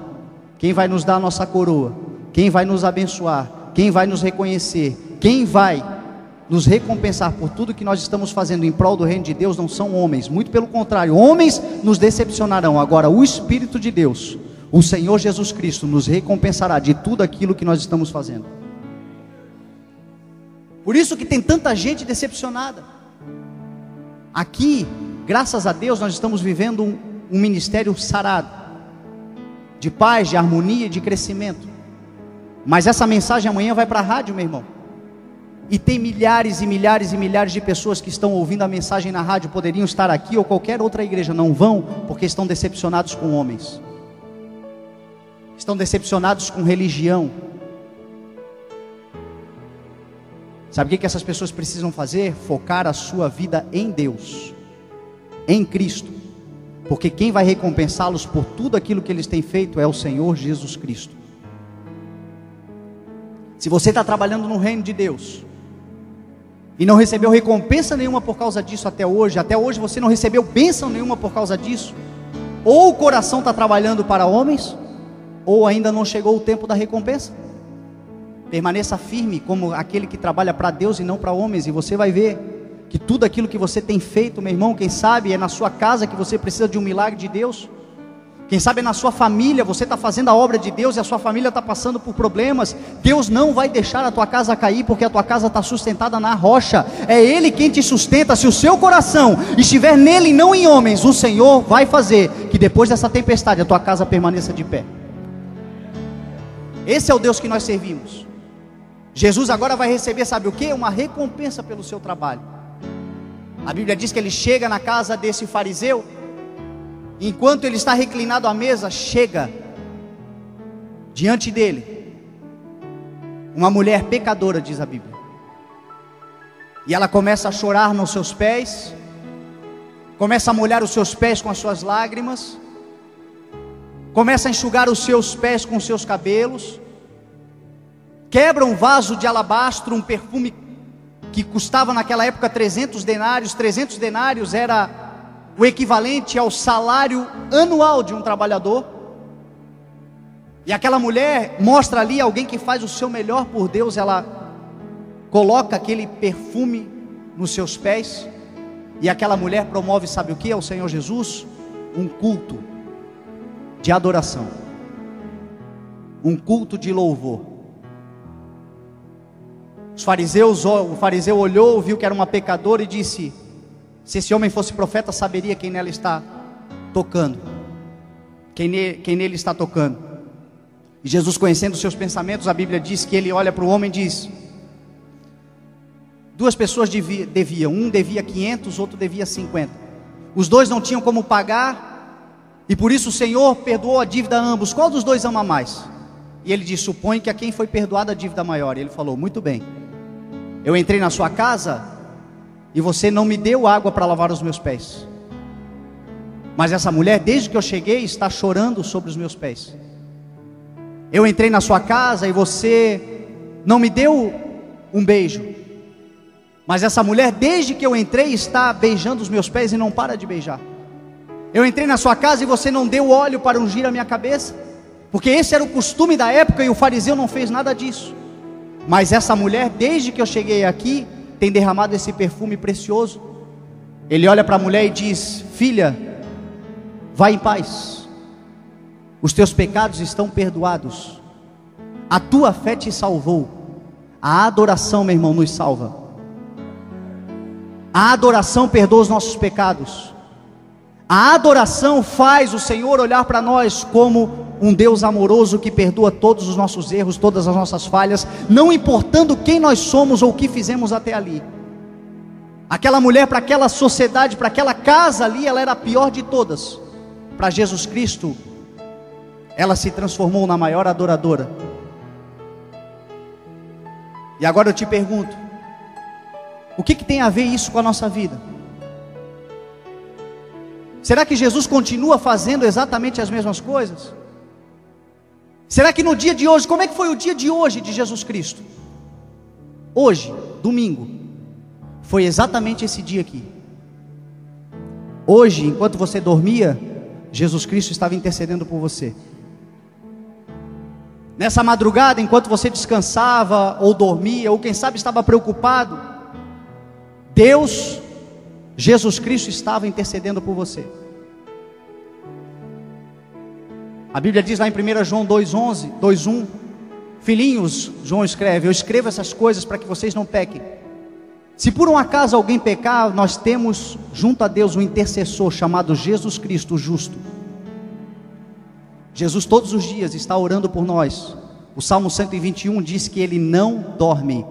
quem vai nos dar a nossa coroa, quem vai nos abençoar, quem vai nos reconhecer, quem vai nos recompensar por tudo que nós estamos fazendo em prol do reino de Deus, não são homens, muito pelo contrário, homens nos decepcionarão. Agora o Espírito de Deus, o Senhor Jesus Cristo, nos recompensará de tudo aquilo que nós estamos fazendo. Por isso que tem tanta gente decepcionada. Aqui, graças a Deus, nós estamos vivendo um ministério sarado, de paz, de harmonia e de crescimento. Mas essa mensagem amanhã vai para a rádio, meu irmão. E tem milhares e milhares e milhares de pessoas que estão ouvindo a mensagem na rádio, poderiam estar aqui ou qualquer outra igreja, não vão, porque estão decepcionados com homens. Estão decepcionados com religião. Sabe o que essas pessoas precisam fazer? Focar a sua vida em Deus, em Cristo, porque quem vai recompensá-los por tudo aquilo que eles têm feito é o Senhor Jesus Cristo. Se você está trabalhando no reino de Deus e não recebeu recompensa nenhuma por causa disso até hoje você não recebeu bênção nenhuma por causa disso, ou o coração está trabalhando para homens, ou ainda não chegou o tempo da recompensa. Permaneça firme como aquele que trabalha para Deus e não para homens, e você vai ver que tudo aquilo que você tem feito, meu irmão, quem sabe é na sua casa que você precisa de um milagre de Deus. Quem sabe é na sua família, você está fazendo a obra de Deus e a sua família está passando por problemas. Deus não vai deixar a tua casa cair, porque a tua casa está sustentada na rocha. É Ele quem te sustenta. Se o seu coração estiver nele e não em homens, o Senhor vai fazer que depois dessa tempestade a tua casa permaneça de pé. Esse é o Deus que nós servimos. Jesus agora vai receber, sabe o que? Uma recompensa pelo seu trabalho. A Bíblia diz que ele chega na casa desse fariseu. Enquanto ele está reclinado à mesa, chega diante dele uma mulher pecadora, diz a Bíblia. E ela começa a chorar nos seus pés, começa a molhar os seus pés com as suas lágrimas, começa a enxugar os seus pés com os seus cabelos, quebra um vaso de alabastro, um perfume que custava naquela época 300 denários. 300 denários era o equivalente ao salário anual de um trabalhador. E aquela mulher mostra ali alguém que faz o seu melhor por Deus. Ela coloca aquele perfume nos seus pés, e aquela mulher promove, sabe o que? Ao Senhor Jesus, um culto de adoração, um culto de louvor. O fariseu olhou, viu que era uma pecadora e disse: se esse homem fosse profeta, saberia quem nela está tocando, quem nele está tocando. E Jesus, conhecendo os seus pensamentos, a Bíblia diz que ele olha para o homem e diz: duas pessoas deviam, um devia 500, outro devia 50. Os dois não tinham como pagar, e por isso o Senhor perdoou a dívida a ambos. Qual dos dois ama mais? E ele diz: supõe que a quem foi perdoada a dívida maior. E ele falou: muito bem, eu entrei na sua casa e você não me deu água para lavar os meus pés. Mas essa mulher, desde que eu cheguei, está chorando sobre os meus pés. Eu entrei na sua casa e você não me deu um beijo. Mas essa mulher, desde que eu entrei, está beijando os meus pés e não para de beijar. Eu entrei na sua casa e você não deu óleo para ungir a minha cabeça, porque esse era o costume da época e o fariseu não fez nada disso. Mas essa mulher, desde que eu cheguei aqui, tem derramado esse perfume precioso. Ele olha para a mulher e diz: filha, vai em paz, os teus pecados estão perdoados, a tua fé te salvou. A adoração, meu irmão, nos salva. A adoração perdoa os nossos pecados. A adoração faz o Senhor olhar para nós como um Deus amoroso que perdoa todos os nossos erros, todas as nossas falhas, não importando quem nós somos ou o que fizemos até ali. Aquela mulher, para aquela sociedade, para aquela casa ali, ela era a pior de todas. Para Jesus Cristo, ela se transformou na maior adoradora. E agora eu te pergunto, o que tem a ver isso com a nossa vida? Será que Jesus continua fazendo exatamente as mesmas coisas? Será que no dia de hoje, como é que foi o dia de hoje de Jesus Cristo? Hoje, domingo, foi exatamente esse dia aqui. Hoje, enquanto você dormia, Jesus Cristo estava intercedendo por você. Nessa madrugada, enquanto você descansava, ou dormia, ou quem sabe estava preocupado, Deus, Jesus Cristo estava intercedendo por você. A Bíblia diz lá em 1 João 2:1, filhinhos, João escreve, eu escrevo essas coisas para que vocês não pequem. Se por um acaso alguém pecar, nós temos junto a Deus um intercessor chamado Jesus Cristo, o justo. Jesus todos os dias está orando por nós. O Salmo 121 diz que Ele não dorme.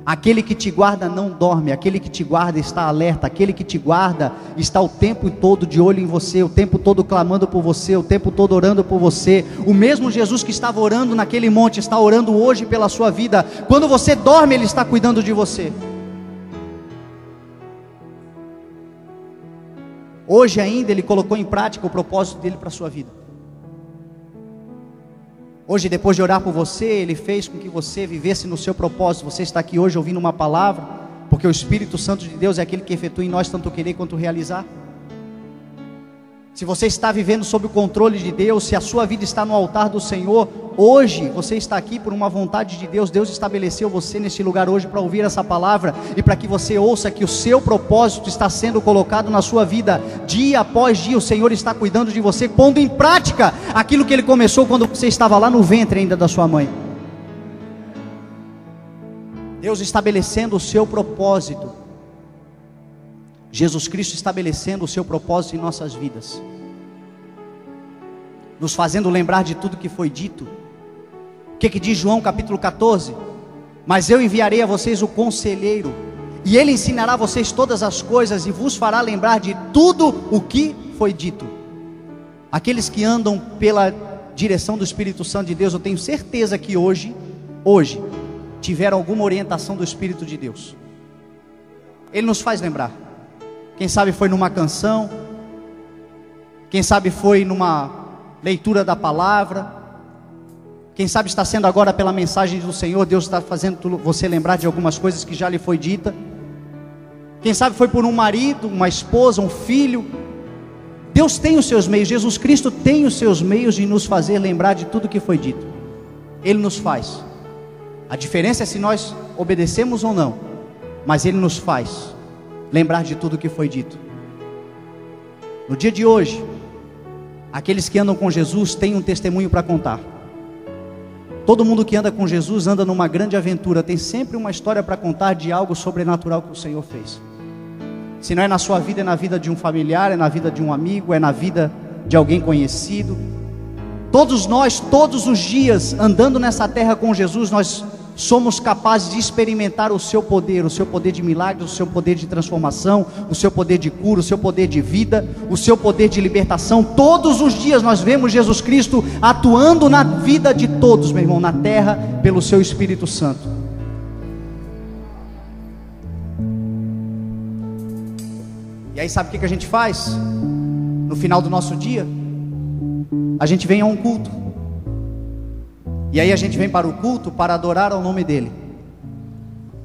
Aquele que te guarda não dorme, aquele que te guarda está alerta, aquele que te guarda está o tempo todo de olho em você, o tempo todo clamando por você, o tempo todo orando por você. O mesmo Jesus que estava orando naquele monte, está orando hoje pela sua vida. Quando você dorme, Ele está cuidando de você. Hoje ainda Ele colocou em prática o propósito dEle para a sua vida. Hoje, depois de orar por você, Ele fez com que você vivesse no seu propósito. Você está aqui hoje ouvindo uma palavra, porque o Espírito Santo de Deus é aquele que efetua em nós tanto querer quanto realizar. Se você está vivendo sob o controle de Deus, se a sua vida está no altar do Senhor, hoje você está aqui por uma vontade de Deus. Deus estabeleceu você neste lugar hoje para ouvir essa palavra e para que você ouça que o seu propósito está sendo colocado na sua vida. Dia após dia o Senhor está cuidando de você, pondo em prática aquilo que Ele começou quando você estava lá no ventre ainda da sua mãe. Deus estabelecendo o seu propósito. Jesus Cristo estabelecendo o seu propósito em nossas vidas, nos fazendo lembrar de tudo que foi dito. O que diz João capítulo 14? Mas eu enviarei a vocês o conselheiro, e ele ensinará a vocês todas as coisas, e vos fará lembrar de tudo o que foi dito. Aqueles que andam pela direção do Espírito Santo de Deus, eu tenho certeza que hoje tiveram alguma orientação do Espírito de Deus. Ele nos faz lembrar. Quem sabe foi numa canção, quem sabe foi numa leitura da palavra, quem sabe está sendo agora pela mensagem do Senhor. Deus está fazendo você lembrar de algumas coisas que já lhe foi dita. Quem sabe foi por um marido, uma esposa, um filho. Deus tem os seus meios, Jesus Cristo tem os seus meios de nos fazer lembrar de tudo que foi dito. Ele nos faz. A diferença é se nós obedecemos ou não, mas Ele nos faz lembrar de tudo que foi dito. No dia de hoje, aqueles que andam com Jesus têm um testemunho para contar. Todo mundo que anda com Jesus anda numa grande aventura, tem sempre uma história para contar de algo sobrenatural que o Senhor fez. Se não é na sua vida, é na vida de um familiar, é na vida de um amigo, é na vida de alguém conhecido. Todos nós, todos os dias, andando nessa terra com Jesus, nós somos capazes de experimentar o seu poder de milagres, o seu poder de transformação, o seu poder de cura, o seu poder de vida, o seu poder de libertação. Todos os dias nós vemos Jesus Cristo atuando na vida de todos, meu irmão, na terra, pelo seu Espírito Santo. E aí sabe o que a gente faz? No final do nosso dia, a gente vem a um culto. E aí a gente vem para o culto para adorar ao nome dele,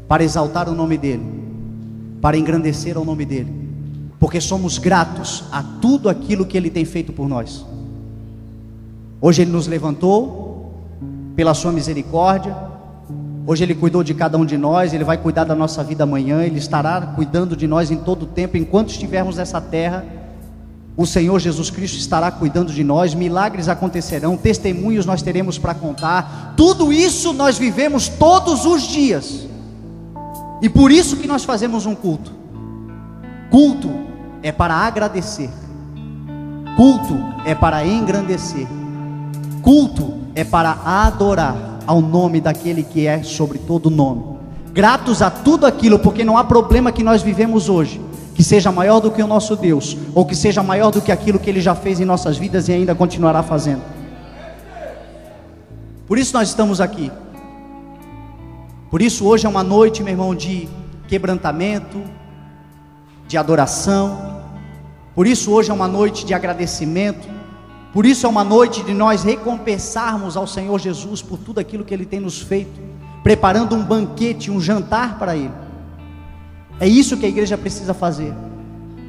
para exaltar o nome dele, para engrandecer ao nome dele, porque somos gratos a tudo aquilo que ele tem feito por nós. Hoje ele nos levantou pela sua misericórdia. Hoje ele cuidou de cada um de nós. Ele vai cuidar da nossa vida amanhã. Ele estará cuidando de nós em todo o tempo. Enquanto estivermos nessa terra, o Senhor Jesus Cristo estará cuidando de nós. Milagres acontecerão, testemunhos nós teremos para contar. Tudo isso nós vivemos todos os dias. E por isso que nós fazemos um culto. Culto é para agradecer. Culto é para engrandecer. Culto é para adorar ao nome daquele que é sobre todo nome. Gratos a tudo aquilo, porque não há problema que nós vivemos hoje que seja maior do que o nosso Deus, ou que seja maior do que aquilo que Ele já fez em nossas vidas e ainda continuará fazendo. Por isso nós estamos aqui. Por isso hoje é uma noite, meu irmão, de quebrantamento, de adoração. Por isso hoje é uma noite de agradecimento. Por isso é uma noite de nós recompensarmos ao Senhor Jesus por tudo aquilo que Ele tem nos feito, preparando um banquete, um jantar para Ele. É isso que a igreja precisa fazer,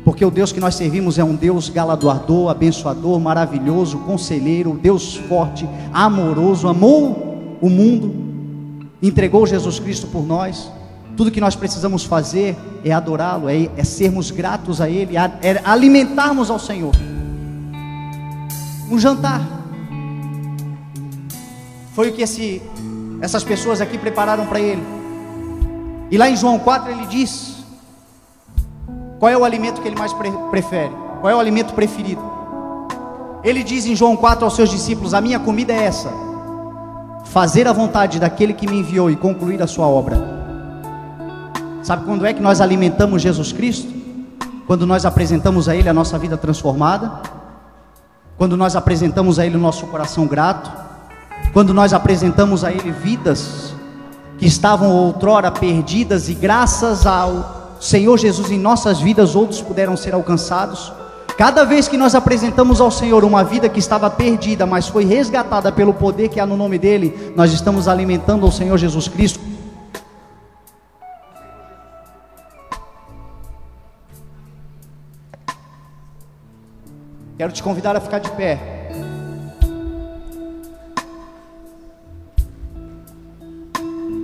porque o Deus que nós servimos é um Deus galardoador, abençoador, maravilhoso, conselheiro, Deus forte, amoroso, amou o mundo, entregou Jesus Cristo por nós. Tudo que nós precisamos fazer é adorá-lo, é sermos gratos a Ele, é alimentarmos ao Senhor. Um jantar foi o que essas pessoas aqui prepararam para Ele. E lá em João 4 ele diz qual é o alimento que ele mais prefere, qual é o alimento preferido. Ele diz em João 4 aos seus discípulos: a minha comida é essa, fazer a vontade daquele que me enviou e concluir a sua obra. Sabe quando é que nós alimentamos Jesus Cristo? Quando nós apresentamos a Ele a nossa vida transformada, quando nós apresentamos a Ele o nosso coração grato, quando nós apresentamos a Ele vidas que estavam outrora perdidas, e graças ao Senhor Jesus em nossas vidas outros puderam ser alcançados. Cada vez que nós apresentamos ao Senhor uma vida que estava perdida, mas foi resgatada pelo poder que há no nome dEle, nós estamos alimentando ao Senhor Jesus Cristo. Quero te convidar a ficar de pé.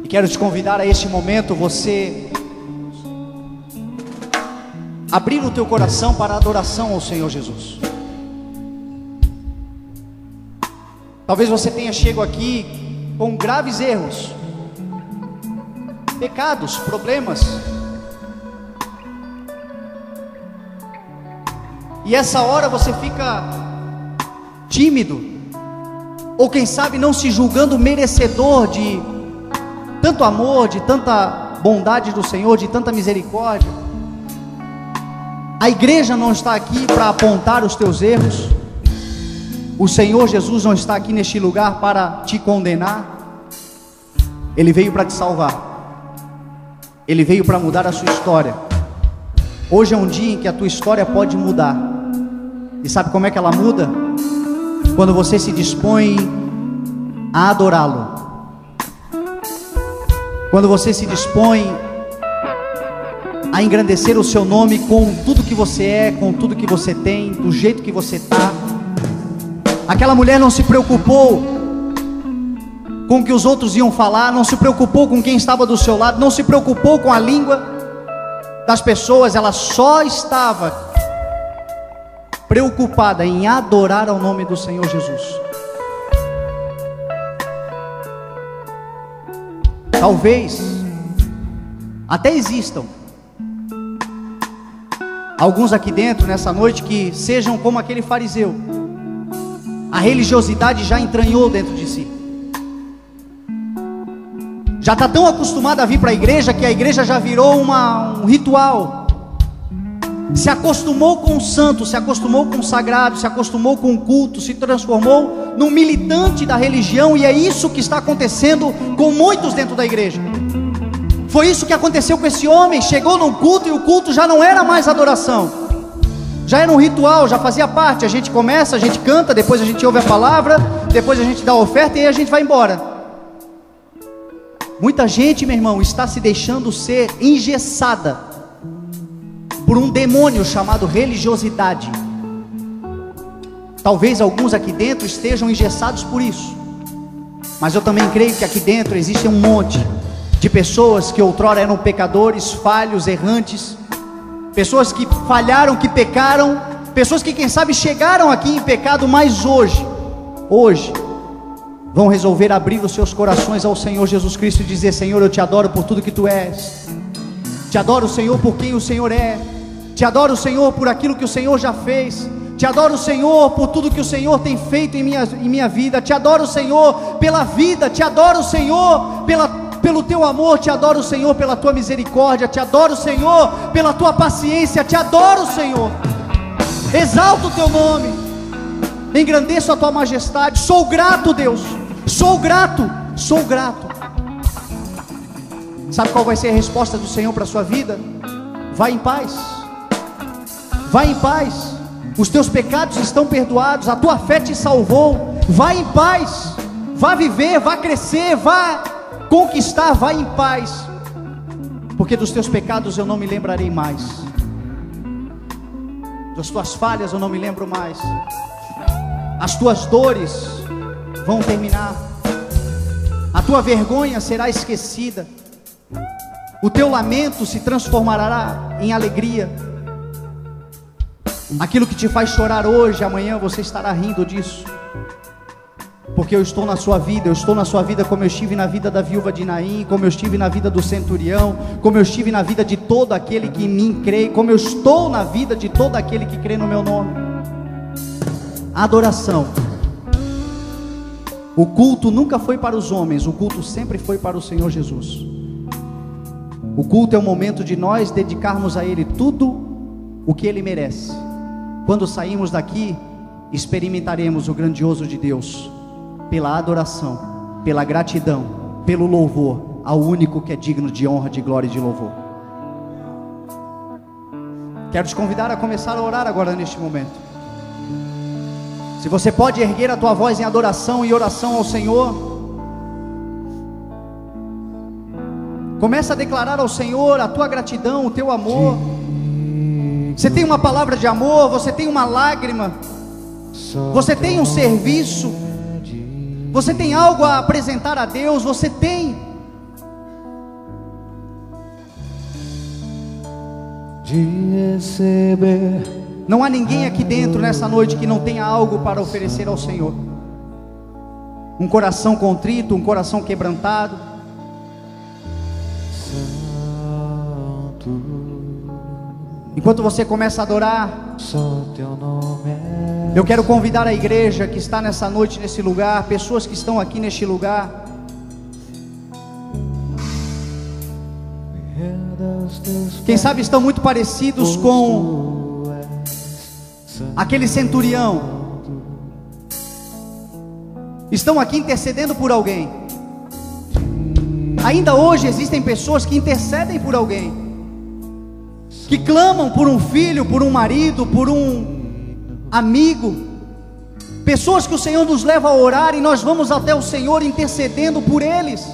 E quero te convidar a este momento, você abrir o teu coração para a adoração ao Senhor Jesus. Talvez você tenha chegado aqui com graves erros, pecados, problemas, e essa hora você fica tímido, ou quem sabe não se julgando merecedor de tanto amor, de tanta bondade do Senhor, de tanta misericórdia. A igreja não está aqui para apontar os teus erros. O Senhor Jesus não está aqui neste lugar para te condenar. Ele veio para te salvar. Ele veio para mudar a sua história. Hoje é um dia em que a tua história pode mudar. E sabe como é que ela muda? Quando você se dispõe a adorá-lo. Quando você se dispõe a engrandecer o seu nome com tudo que você é, com tudo que você tem, do jeito que você está. Aquela mulher não se preocupou com o que os outros iam falar, não se preocupou com quem estava do seu lado, não se preocupou com a língua das pessoas, ela só estava preocupada em adorar ao nome do Senhor Jesus. Talvez até existam alguns aqui dentro nessa noite que sejam como aquele fariseu. A religiosidade já entranhou dentro de si, já está tão acostumado a vir para a igreja que a igreja já virou um ritual. Se acostumou com o santo, se acostumou com o sagrado, se acostumou com o culto, se transformou num militante da religião. E é isso que está acontecendo com muitos dentro da igreja. Foi isso que aconteceu com esse homem. Chegou num culto e o culto já não era mais adoração. Já era um ritual, já fazia parte. A gente começa, a gente canta, depois a gente ouve a palavra, depois a gente dá a oferta e aí a gente vai embora. Muita gente, meu irmão, está se deixando ser engessada por um demônio chamado religiosidade. Talvez alguns aqui dentro estejam engessados por isso, mas eu também creio que aqui dentro existe um monte de pessoas que outrora eram pecadores, falhos, errantes, pessoas que falharam, que pecaram, pessoas que quem sabe chegaram aqui em pecado, mas hoje vão resolver abrir os seus corações ao Senhor Jesus Cristo e dizer: Senhor, eu te adoro por tudo que tu és, te adoro, Senhor, por quem o Senhor é, te adoro, Senhor, por aquilo que o Senhor já fez, te adoro, Senhor, por tudo que o Senhor tem feito em minha vida, te adoro, Senhor, pela vida, te adoro, Senhor, pelo teu amor, te adoro, Senhor, pela tua misericórdia, te adoro, Senhor, pela tua paciência, te adoro, Senhor, exalto o teu nome, engrandeço a tua majestade, sou grato, Deus, sou grato. Sabe qual vai ser a resposta do Senhor para a sua vida? Vai em paz, vai em paz, os teus pecados estão perdoados, a tua fé te salvou, vai em paz, vá viver, vá crescer, vá conquistar, vai em paz, porque dos teus pecados eu não me lembrarei mais, das tuas falhas eu não me lembro mais, as tuas dores vão terminar, a tua vergonha será esquecida, o teu lamento se transformará em alegria, aquilo que te faz chorar hoje, amanhã você estará rindo disso, porque eu estou na sua vida, eu estou na sua vida como eu estive na vida da viúva de Naim, como eu estive na vida do centurião, como eu estive na vida de todo aquele que em mim crê, como eu estou na vida de todo aquele que crê no meu nome. A adoração, o culto nunca foi para os homens, o culto sempre foi para o Senhor Jesus. O culto é o momento de nós dedicarmos a Ele tudo o que Ele merece. Quando sairmos daqui, experimentaremos o grandioso de Deus, pela adoração, pela gratidão, pelo louvor ao único que é digno de honra, de glória e de louvor. Quero te convidar a começar a orar agora neste momento. Se você pode erguer a tua voz em adoração e oração ao Senhor, começa a declarar ao Senhor a tua gratidão, o teu amor. Você tem uma palavra de amor, você tem uma lágrima, você tem um serviço, você tem algo a apresentar a Deus, você tem. Não há ninguém aqui dentro nessa noite que não tenha algo para oferecer ao Senhor. Um coração contrito, um coração quebrantado. Enquanto você começa a adorar, eu quero convidar a igreja que está nessa noite, nesse lugar, pessoas que estão aqui neste lugar, quem sabe estão muito parecidos com aquele centurião, estão aqui intercedendo por alguém. Ainda hoje existem pessoas que intercedem por alguém, que clamam por um filho, por um marido, por um amigo, pessoas que o Senhor nos leva a orar e nós vamos até o Senhor intercedendo por eles,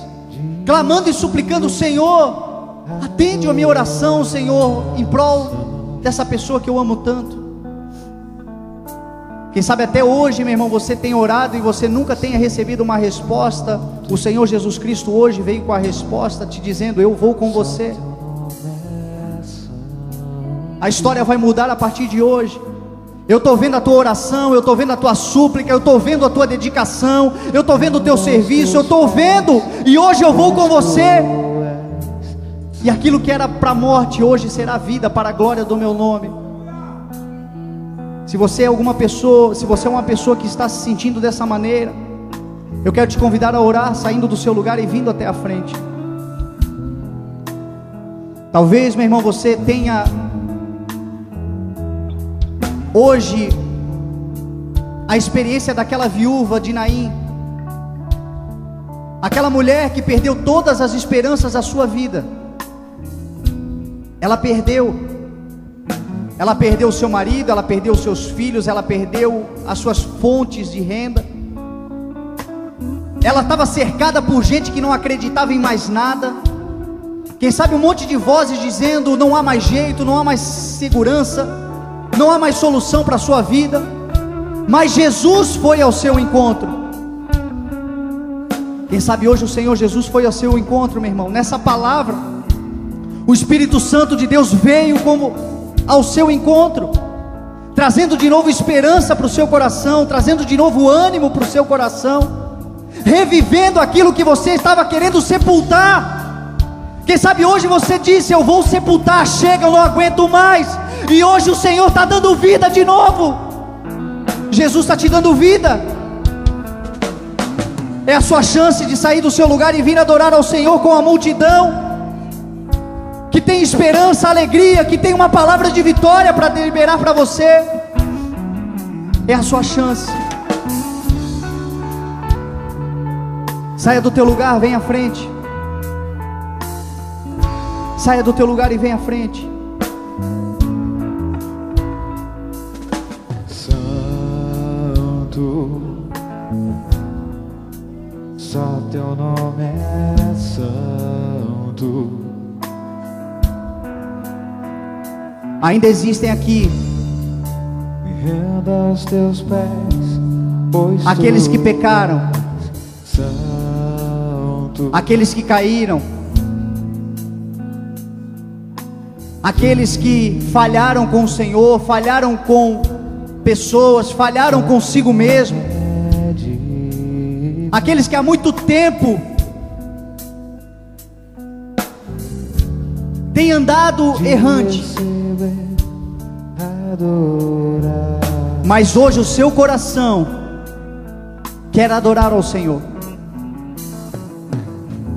clamando e suplicando: Senhor, atende a minha oração, Senhor, em prol dessa pessoa que eu amo tanto. Quem sabe até hoje, meu irmão, você tem orado e você nunca tenha recebido uma resposta. O Senhor Jesus Cristo hoje veio com a resposta, te dizendo: eu vou com você. A história vai mudar a partir de hoje. Eu estou vendo a tua oração, eu estou vendo a tua súplica, eu estou vendo a tua dedicação, eu estou vendo o teu serviço, eu estou vendo, e hoje eu vou com você. E aquilo que era para a morte, hoje será vida para a glória do meu nome. Se você é uma pessoa que está se sentindo dessa maneira, eu quero te convidar a orar, saindo do seu lugar e vindo até a frente. Talvez, meu irmão, você tenha hoje a experiência daquela viúva de Naim, aquela mulher que perdeu todas as esperanças da sua vida. Ela perdeu, Ela perdeu o seu marido, ela perdeu os seus filhos, ela perdeu as suas fontes de renda. Ela estava cercada por gente que não acreditava em mais nada. Quem sabe um monte de vozes dizendo: não há mais jeito, não há mais segurança, não há mais solução para a sua vida. Mas Jesus foi ao seu encontro. Quem sabe hoje o Senhor Jesus foi ao seu encontro, meu irmão. Nessa palavra, o Espírito Santo de Deus veio como ao seu encontro, trazendo de novo esperança para o seu coração, trazendo de novo ânimo para o seu coração, revivendo aquilo que você estava querendo sepultar. Quem sabe hoje você disse: eu vou sepultar, chega, eu não aguento mais. E hoje o Senhor está dando vida de novo. Jesus está te dando vida. É a sua chance de sair do seu lugar e vir adorar ao Senhor com a multidão que tem esperança, alegria, que tem uma palavra de vitória para liberar para você. É a sua chance. Saia do teu lugar, vem à frente. Saia do teu lugar e vem à frente. Santo, só teu nome é santo. Ainda existem aqui Me renda aos teus pés, pois aqueles que pecaram, santo, aqueles que caíram, aqueles que falharam com o Senhor, falharam com pessoas, falharam consigo mesmo, aqueles que há muito tempo têm andado errante, mas hoje o seu coração quer adorar ao Senhor.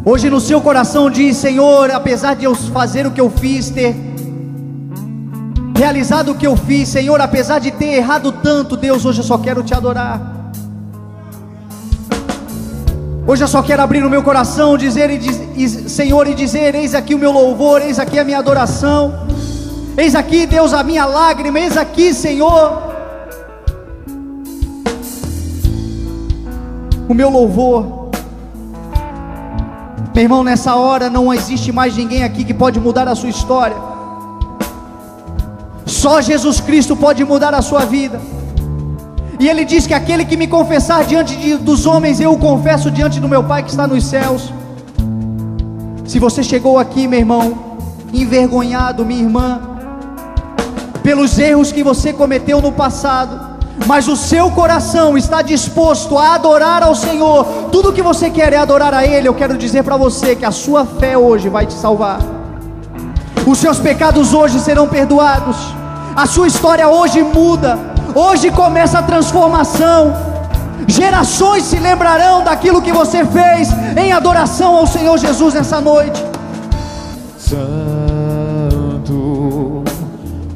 Hoje no seu coração diz: Senhor, apesar de eu fazer o que eu fiz, ter realizado o que eu fiz, Senhor, apesar de ter errado tanto, Deus, hoje eu só quero te adorar. Hoje eu só quero abrir o meu coração, Senhor, e dizer: eis aqui o meu louvor, eis aqui a minha adoração, eis aqui, Deus, a minha lágrima, eis aqui, Senhor, o meu louvor. Meu irmão, nessa hora não existe mais ninguém aqui que pode mudar a sua história. Só Jesus Cristo pode mudar a sua vida. E Ele diz que aquele que me confessar diante dos homens, eu o confesso diante do meu Pai que está nos céus. Se você chegou aqui, meu irmão, envergonhado, minha irmã, pelos erros que você cometeu no passado, mas o seu coração está disposto a adorar ao Senhor, tudo que você quer é adorar a Ele, eu quero dizer para você que a sua fé hoje vai te salvar. Os seus pecados hoje serão perdoados, a sua história hoje muda, hoje começa a transformação. Gerações se lembrarão daquilo que você fez em adoração ao Senhor Jesus nessa noite. Santo,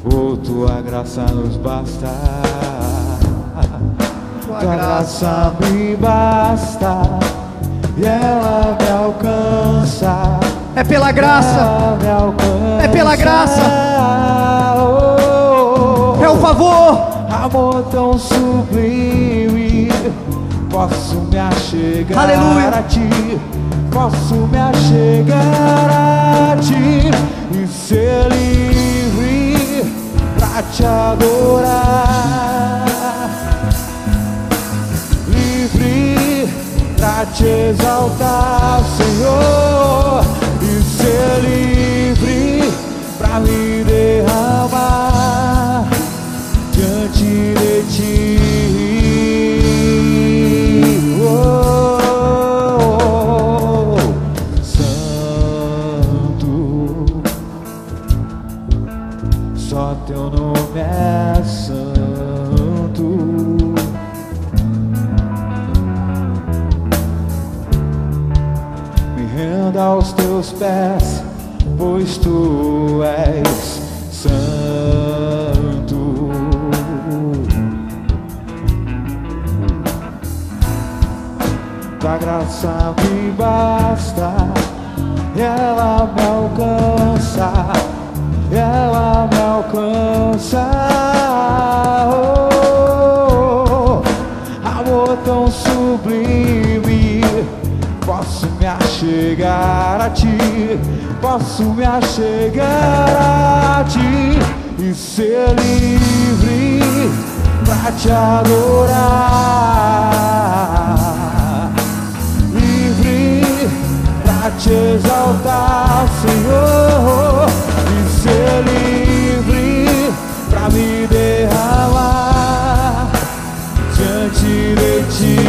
oh, tua graça nos basta, tua graça me basta, e ela me alcança. É pela graça, é pela graça, é o favor. Amor tão sublime, posso me achegar, aleluia, a ti, posso me achegar a ti e ser livre pra te adorar, livre pra te exaltar, Senhor, e ser livre pra me derramar diante de ti. Oh, oh, oh. Santo, só teu nome é santo. Me renda aos teus pés, pois tu és santo. Tua graça me basta, ela me alcança, ela me alcança. Amor tão sublime, posso me achegar a ti, posso me achegar a ti e ser livre pra te adorar, livre pra te exaltar, Senhor, e ser livre pra me derramar diante de ti.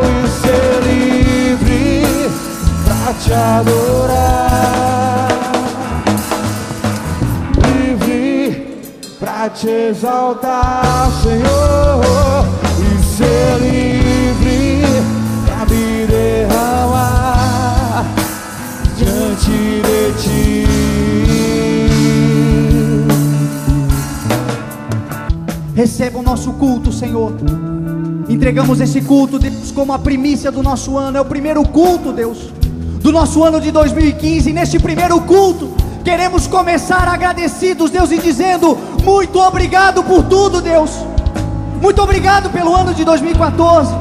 E ser livre pra te adorar, livre pra te exaltar, Senhor, e ser livre pra me derramar diante de ti. Receba o nosso culto, Senhor. Entregamos esse culto, Deus, como a primícia do nosso ano. É o primeiro culto, Deus, do nosso ano de 2015. E neste primeiro culto queremos começar agradecidos, Deus, e dizendo muito obrigado por tudo, Deus. Muito obrigado pelo ano de 2014.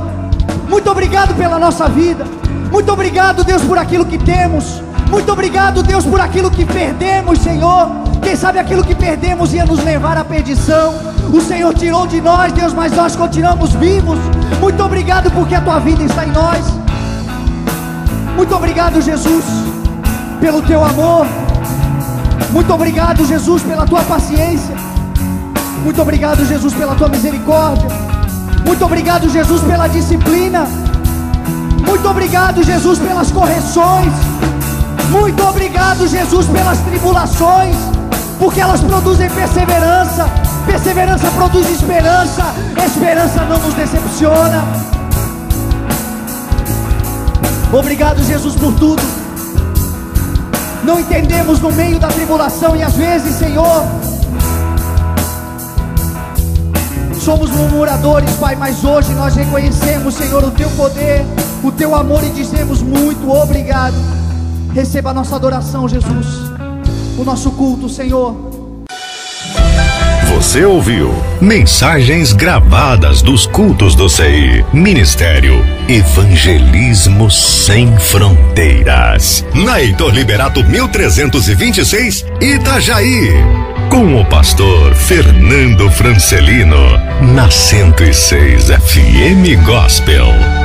Muito obrigado pela nossa vida. Muito obrigado, Deus, por aquilo que temos. Muito obrigado, Deus, por aquilo que perdemos, Senhor. Quem sabe aquilo que perdemos ia nos levar à perdição. O Senhor tirou de nós, Deus, mas nós continuamos vivos. Muito obrigado porque a tua vida está em nós. Muito obrigado, Jesus, pelo teu amor. Muito obrigado, Jesus, pela tua paciência. Muito obrigado, Jesus, pela tua misericórdia. Muito obrigado, Jesus, pela disciplina. Muito obrigado, Jesus, pelas correções. Muito obrigado, Jesus, pelas tribulações, porque elas produzem perseverança. Perseverança produz esperança. Esperança não nos decepciona. Obrigado, Jesus, por tudo. Não entendemos no meio da tribulação, e às vezes, Senhor, somos murmuradores, Pai, mas hoje nós reconhecemos, Senhor, o teu poder, o teu amor, e dizemos muito obrigado. Receba a nossa adoração, Jesus, o nosso culto, Senhor. Você ouviu mensagens gravadas dos cultos do CI. Ministério Evangelismo Sem Fronteiras. Na Heitor Liberato 1326, Itajaí. Com o pastor Fernando Francelino. Na 106 FM Gospel.